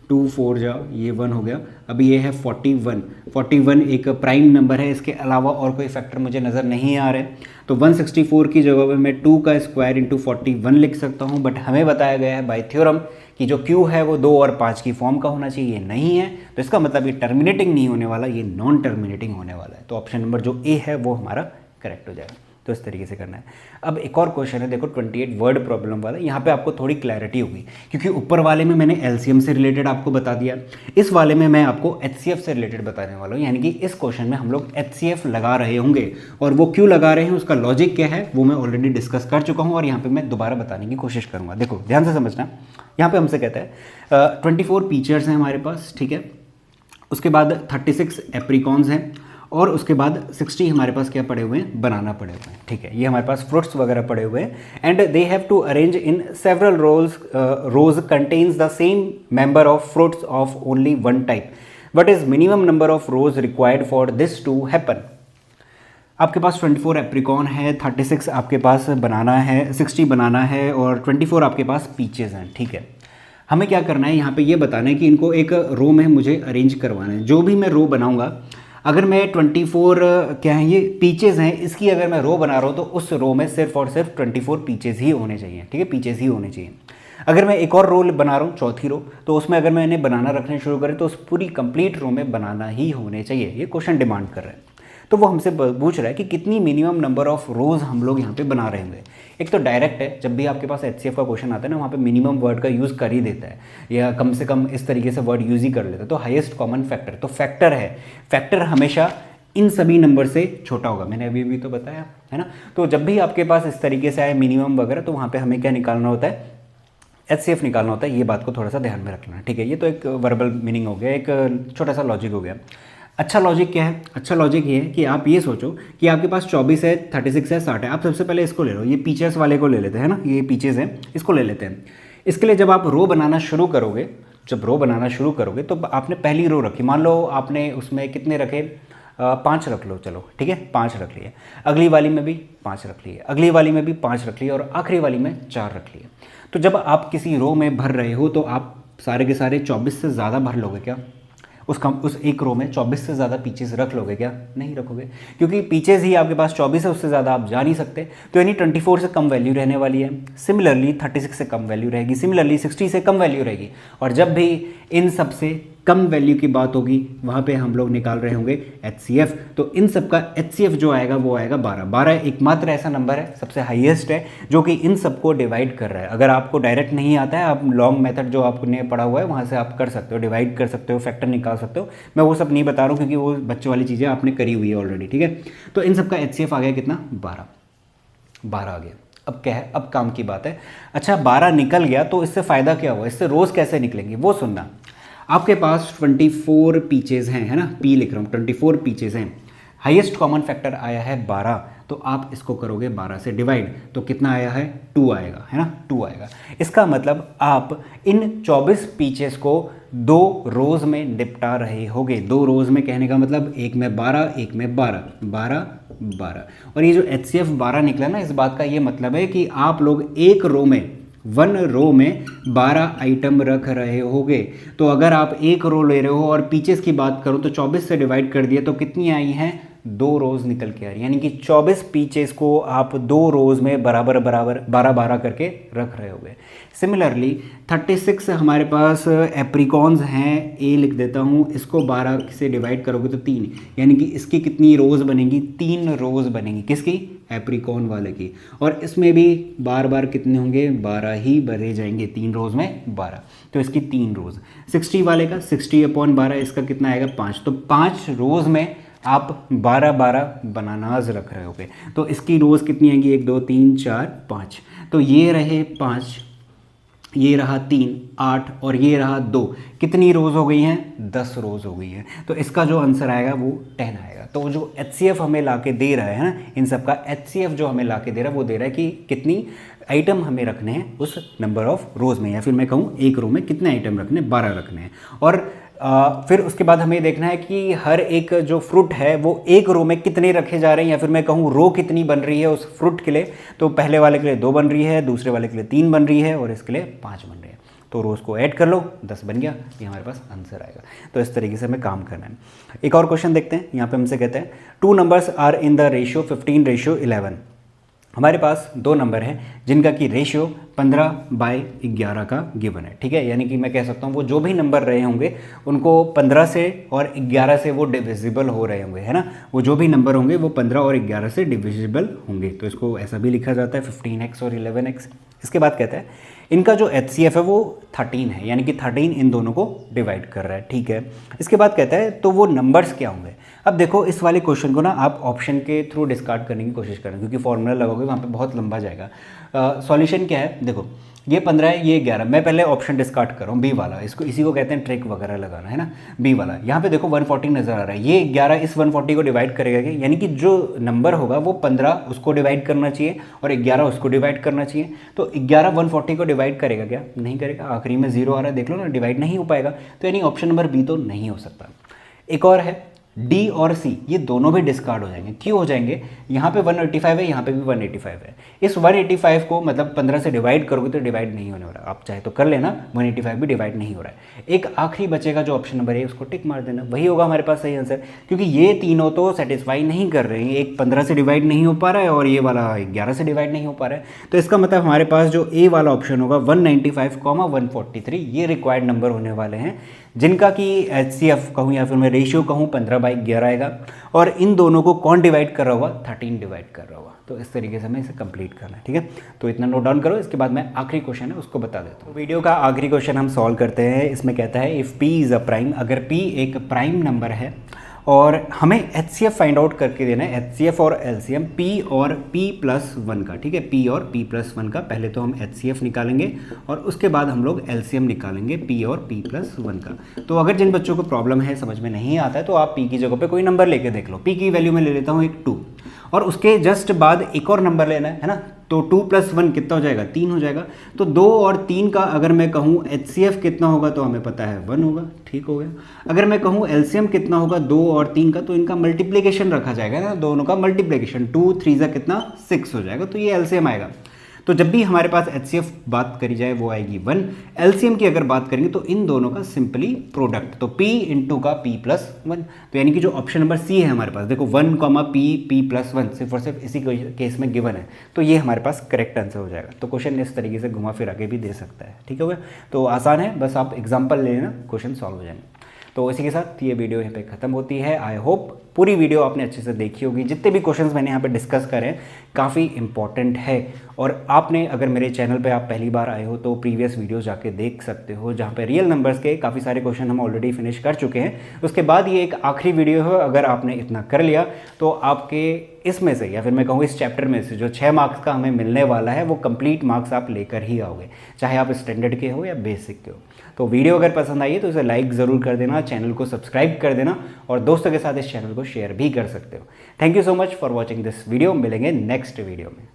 2 4 जा, ये 1 हो गया। अभी ये है 41 एक प्राइम नंबर है, इसके अलावा और कोई फैक्टर मुझे नज़र नहीं आ रहे। तो 164 की जगह पे मैं 2 का स्क्वायर इंटू 41 लिख सकता हूँ। बट हमें बताया गया है बाय थ्योरम कि जो Q है वो 2 और 5 की फॉर्म का होना चाहिए, ये नहीं है। तो इसका मतलब ये टर्मिनेटिंग नहीं होने वाला, ये नॉन टर्मिनेटिंग होने वाला है। तो ऑप्शन नंबर जो ए है वो हमारा करेक्ट हो जाएगा। तो इस तरीके से करना है। अब एक और क्वेश्चन है, देखो 28 वर्ड प्रॉब्लम वाला। यहाँ पे आपको थोड़ी क्लैरिटी होगी, क्योंकि ऊपर वाले में मैंने एलसीएम से रिलेटेड आपको बता दिया, इस वाले में मैं आपको एचसीएफ से रिलेटेड बताने वाला हूँ। यानी कि इस क्वेश्चन में हम लोग एचसीएफ लगा रहे होंगे, और वो क्यों लगा रहे हैं, उसका लॉजिक क्या है, वो मैं ऑलरेडी डिस्कस कर चुका हूँ, और यहाँ पर मैं दोबारा बताने की कोशिश करूँगा। देखो ध्यान से समझना। यहाँ पर हमसे कहता है 24 पीचर्स हैं हमारे पास, ठीक है। उसके बाद 36 एप्रिकॉन्स हैं, और उसके बाद 60 हमारे पास क्या पड़े हुए हैं? बनाना पड़े हुए हैं, ठीक है। ये हमारे पास फ्रूट्स वगैरह पड़े हुए हैं। And they have to arrange in several rows contains the same member of fruits of only one type. What is minimum number of rows required for this to happen? आपके पास 24 एप्रिकॉन है, 36 आपके पास बनाना है, 60 बनाना है, और 24 आपके पास पीचेस हैं, ठीक है। हमें क्या करना है यहाँ पे ये बताना है कि इनको एक रो में मुझे अरेंज करवाना है। जो भी मैं रो बनाऊंगा, अगर मैं 24 क्या है ये पीचेस हैं, इसकी अगर मैं रो बना रहा हूँ तो उस रो में सिर्फ और सिर्फ 24 पीचेस ही होने चाहिए, ठीक है, पीचेस ही होने चाहिए। अगर मैं एक और रो बना रहा हूँ, चौथी रो, तो उसमें अगर मैंने बनाना रखने शुरू करें तो उस पूरी कंप्लीट रो में बनाना ही होने चाहिए। ये क्वेश्चन डिमांड कर रहा है। तो वो हमसे पूछ रहा है कि कितनी मिनिमम नंबर ऑफ रोज हम लोग यहाँ पे बना रहे होंगे। एक तो डायरेक्ट है, जब भी आपके पास एचसीएफ का क्वेश्चन आता है ना, वहाँ पे मिनिमम वर्ड का यूज़ कर ही देता है, या कम से कम इस तरीके से वर्ड यूज़ ही कर लेता है। तो हाईएस्ट कॉमन फैक्टर, तो फैक्टर है, फैक्टर हमेशा इन सभी नंबर से छोटा होगा, मैंने अभी भी तो बताया है ना। तो जब भी आपके पास इस तरीके से आए मिनिमम वगैरह, तो वहाँ पर हमें क्या निकालना होता है? एचसीएफ निकालना होता है। ये बात को थोड़ा सा ध्यान में रखना, ठीक है। ये तो एक वर्बल मीनिंग हो गया, एक छोटा सा लॉजिक हो गया। अच्छा लॉजिक क्या है? अच्छा लॉजिक ये है कि आप ये सोचो कि आपके पास 24 है, 36 है, 60 है। आप सबसे पहले इसको ले लो, ये पीचेस वाले को ले लेते हैं ना, ये पीचेस हैं, इसको ले लेते हैं। इसके लिए जब आप रो बनाना शुरू करोगे, तो आपने पहली रो रखी, मान लो आपने उसमें कितने रखे? 5 रख लो, चलो ठीक है, 5 रख लिए। अगली वाली में भी 5 रख लिए, अगली वाली में भी 5 रख लिए, और आखिरी वाली में 4 रख लिए। तो जब आप किसी रो में भर रहे हो तो आप सारे के सारे 24 से ज़्यादा भर लोगे क्या? उस एक रो में 24 से ज़्यादा पीचेस रख लोगे क्या? नहीं रखोगे, क्योंकि पीचेस ही आपके पास 24 है, उससे ज़्यादा आप जा नहीं सकते। तो यानी 24 से कम वैल्यू रहने वाली है, सिमिलरली 36 से कम वैल्यू रहेगी, सिमिलरली 60 से कम वैल्यू रहेगी। और जब भी इन सब से कम वैल्यू की बात होगी, वहाँ पे हम लोग निकाल रहे होंगे एचसीएफ। तो इन सब का एचसीएफ जो आएगा वो आएगा 12। 12 एकमात्र ऐसा नंबर है, सबसे हाईएस्ट है, जो कि इन सबको डिवाइड कर रहा है। अगर आपको डायरेक्ट नहीं आता है, आप लॉन्ग मेथड जो आपने पढ़ा हुआ है वहाँ से आप कर सकते हो, डिवाइड कर सकते हो, फैक्टर निकाल सकते हो। मैं वो सब नहीं बता रहा हूँ, क्योंकि वो बच्चों वाली चीज़ें आपने करी हुई है ऑलरेडी, ठीक है। तो इन सबका एचसीएफ आ गया कितना? 12 आ गया। अब क्या है? अब काम की बात है। अच्छा 12 निकल गया तो इससे फ़ायदा क्या हुआ? इससे रोज़ कैसे निकलेंगे वो सुनना। आपके पास 24 पीचेज हैं, है ना, पी लिख रहा हूँ, 24 पीचेज हैं, हाईएस्ट कॉमन फैक्टर आया है 12, तो आप इसको करोगे 12 से डिवाइड, तो कितना आया है 2 आएगा, है ना, 2 आएगा। इसका मतलब आप इन 24 पीचेस को 2 रोज में निपटा रहे होगे। 2 रोज में कहने का मतलब एक में 12, एक में 12, 12 12। और ये जो HCF 12 निकला ना, इस बात का ये मतलब है कि आप लोग एक रो में 1 रो में 12 आइटम रख रहे होगे। तो अगर आप एक रो ले रहे हो और पीचेस की बात करूं तो 24 से डिवाइड कर दिया तो कितनी आई हैं, 2 रोज निकल के आ रही है, यानी कि 24 पीचेस को आप 2 रोज में बराबर बराबर 12 करके रख रहे होगे। सिमिलरली 36 हमारे पास एप्रिकॉन्स हैं, ए लिख देता हूँ, इसको 12 से डिवाइड करोगे तो 3, यानी कि इसकी कितनी रोज बनेंगी, 3 रोज बनेंगी, किसकी, एप्रिकॉन वाले की। और इसमें भी बार बार कितने होंगे, 12 ही भरे जाएंगे, 3 रोज में 12, तो इसकी 3 रोज। 60 वाले का 60/12 इसका कितना आएगा, 5, तो 5 रोज में आप 12 बनानाज रख रहे होगे। तो इसकी रोज कितनी आएंगी, 1 2 3 4 5, तो ये रहे 5, ये रहा 3 8 और ये रहा 2, कितनी रोज हो गई हैं, 10 रोज हो गई हैं। तो इसका जो आंसर आएगा वो 10 आएगा। तो जो HCF हमें ला के दे रहा है ना, इन सब का HCF जो हमें ला के दे रहा है वो दे रहा है कि कितनी आइटम हमें रखने हैं उस नंबर ऑफ रोज में, या फिर मैं कहूँ एक रो में कितने आइटम रखने, 12 रखने हैं। और फिर उसके बाद हमें देखना है कि हर एक जो फ्रूट है वो एक रो में कितने रखे जा रहे हैं, या फिर मैं कहूँ रो कितनी बन रही है उस फ्रूट के लिए। तो पहले वाले के लिए 2 बन रही है, दूसरे वाले के लिए 3 बन रही है और इसके लिए 5 बन रही है। तो रोज़ को ऐड कर लो, 10 बन गया, ये हमारे पास आंसर आएगा। तो इस तरीके से हमें काम करना है। एक और क्वेश्चन देखते हैं, यहाँ पे हमसे कहते हैं 2 numbers are in the ratio 15:11। हमारे पास 2 नंबर हैं जिनका कि रेशियो 15/11 का गिवन है, ठीक है। यानी कि मैं कह सकता हूँ वो जो भी नंबर रहे होंगे उनको 15 से और 11 से वो डिविजिबल हो रहे होंगे, है ना। वो जो भी नंबर होंगे वो 15 और 11 से डिविजिबल होंगे। तो इसको ऐसा भी लिखा जाता है 15x और 11x। इसके बाद कहता है इनका जो HCF है वो 13 है, यानी कि 13 इन दोनों को डिवाइड कर रहा है, ठीक है। इसके बाद कहता है तो वो नंबर्स क्या होंगे। अब देखो इस वाले क्वेश्चन को ना आप ऑप्शन के थ्रू डिस्कार्ड करने की कोशिश करें, क्योंकि फॉर्मूला लगाओगे वहाँ पे बहुत लंबा जाएगा। सॉल्यूशन क्या है, देखो ये 15 है, ये 11, मैं पहले ऑप्शन डिस्कार्ड कर रहा हूँ, बी वाला, इसको इसी को कहते हैं ट्रिक वगैरह लगाना, है ना। बी वाला यहाँ पे देखो 140 नजर आ रहा है, ये 11 इस 140 को डिवाइड करेगा क्या, यानी कि जो नंबर होगा वो 15 उसको डिवाइड करना चाहिए और 11 उसको डिवाइड करना चाहिए। तो 11 140 को डिवाइड करेगा क्या, नहीं करेगा, आखिरी में 0 आ रहा है, देख लो ना, डिवाइड नहीं हो पाएगा। तो यानी ऑप्शन नंबर बी तो नहीं हो सकता। एक और है डी और सी, ये दोनों भी डिस्कार्ड हो जाएंगे। क्यों हो जाएंगे, यहाँ पे 185 है, यहाँ पे भी 185 है। इस 185 को मतलब 15 से डिवाइड करोगे तो डिवाइड नहीं होने वाला, आप चाहे तो कर लेना, 185 भी डिवाइड नहीं हो रहा है। एक आखिरी बचेगा जो ऑप्शन नंबर है, उसको टिक मार देना, वही होगा हमारे पास सही आंसर, क्योंकि ये तीनों तो सेटिस्फाई नहीं कर रहे हैं। एक 15 से डिवाइड नहीं हो पा रहा है और ये वाला 11 से डिवाइड नहीं हो पा रहा है। तो इसका मतलब हमारे पास जो ए वाला ऑप्शन होगा 195, 143, ये रिक्वायर्ड नंबर होने वाले हैं, जिनका कि HCF कहूँ या फिर मैं रेशियो कहूँ 15/11 आएगा। और इन दोनों को कौन डिवाइड कर रहा होगा, 13 डिवाइड कर रहा होगा। तो इस तरीके से हमें इसे कंप्लीट करना है, ठीक है। तो इतना नोट डाउन करो, इसके बाद मैं आखिरी क्वेश्चन है उसको बता देता हूँ। वीडियो का आखिरी क्वेश्चन हम सॉल्व करते हैं। इसमें कहता है if P is a prime, अगर P एक प्राइम नंबर है और हमें HCF फाइंड आउट करके देना है, HCF और LCM P और P+1 का, ठीक है। P और P+1 का पहले तो हम HCF निकालेंगे और उसके बाद हम लोग LCM निकालेंगे P और P+1 का। तो अगर जिन बच्चों को प्रॉब्लम है, समझ में नहीं आता है, तो आप P की जगह पे कोई नंबर लेके देख लो। P की वैल्यू में ले लेता हूँ एक 2, और उसके जस्ट बाद एक और नंबर लेना है ना। तो 2+1 कितना हो जाएगा, 3 हो जाएगा। तो 2 और 3 का अगर मैं कहूँ HCF कितना होगा तो हमें पता है 1 होगा, ठीक हो गया। अगर मैं कहूँ LCM कितना होगा 2 और 3 का, तो इनका मल्टीप्लिकेशन रखा जाएगा ना, दोनों का मल्टीप्लिकेशन, 2 3 जा कितना 6 हो जाएगा, तो ये LCM आएगा। तो जब भी हमारे पास HCF बात करी जाए वो आएगी 1, LCM की अगर बात करेंगे तो इन दोनों का सिंपली प्रोडक्ट, तो P इंटू का P+1। तो यानी कि जो ऑप्शन नंबर सी है हमारे पास, देखो 1, P P+1 सिर्फ और सिर्फ इसी केस में गिवन है, तो ये हमारे पास करेक्ट आंसर हो जाएगा। तो क्वेश्चन इस तरीके से घुमा फिरा के भी दे सकता है, ठीक हो गया। तो आसान है, बस आप एग्जाम्पल ले लेना, क्वेश्चन सॉल्व हो जाएंगे। तो इसी के साथ ये वीडियो यहाँ पे ख़त्म होती है। आई होप पूरी वीडियो आपने अच्छे से देखी होगी। जितने भी क्वेश्चंस मैंने यहाँ पे डिस्कस करे हैं काफ़ी इंपॉर्टेंट है, और आपने अगर मेरे चैनल पे आप पहली बार आए हो तो प्रीवियस वीडियो जाके देख सकते हो, जहाँ पे रियल नंबर्स के काफ़ी सारे क्वेश्चन हम ऑलरेडी फिनिश कर चुके हैं। उसके बाद ये एक आखिरी वीडियो है, अगर आपने इतना कर लिया तो आपके इसमें से या फिर मैं कहूँ इस चैप्टर में से जो 6 मार्क्स का हमें मिलने वाला है वो कंप्लीट मार्क्स आप लेकर ही आओगे, चाहे आप स्टैंडर्ड के हो या बेसिक के हो। तो वीडियो अगर पसंद आई है तो इसे लाइक ज़रूर कर देना, चैनल को सब्सक्राइब कर देना और दोस्तों के साथ इस चैनल को शेयर भी कर सकते हो। Thank you so much for watching this video. मिलेंगे नेक्स्ट वीडियो में।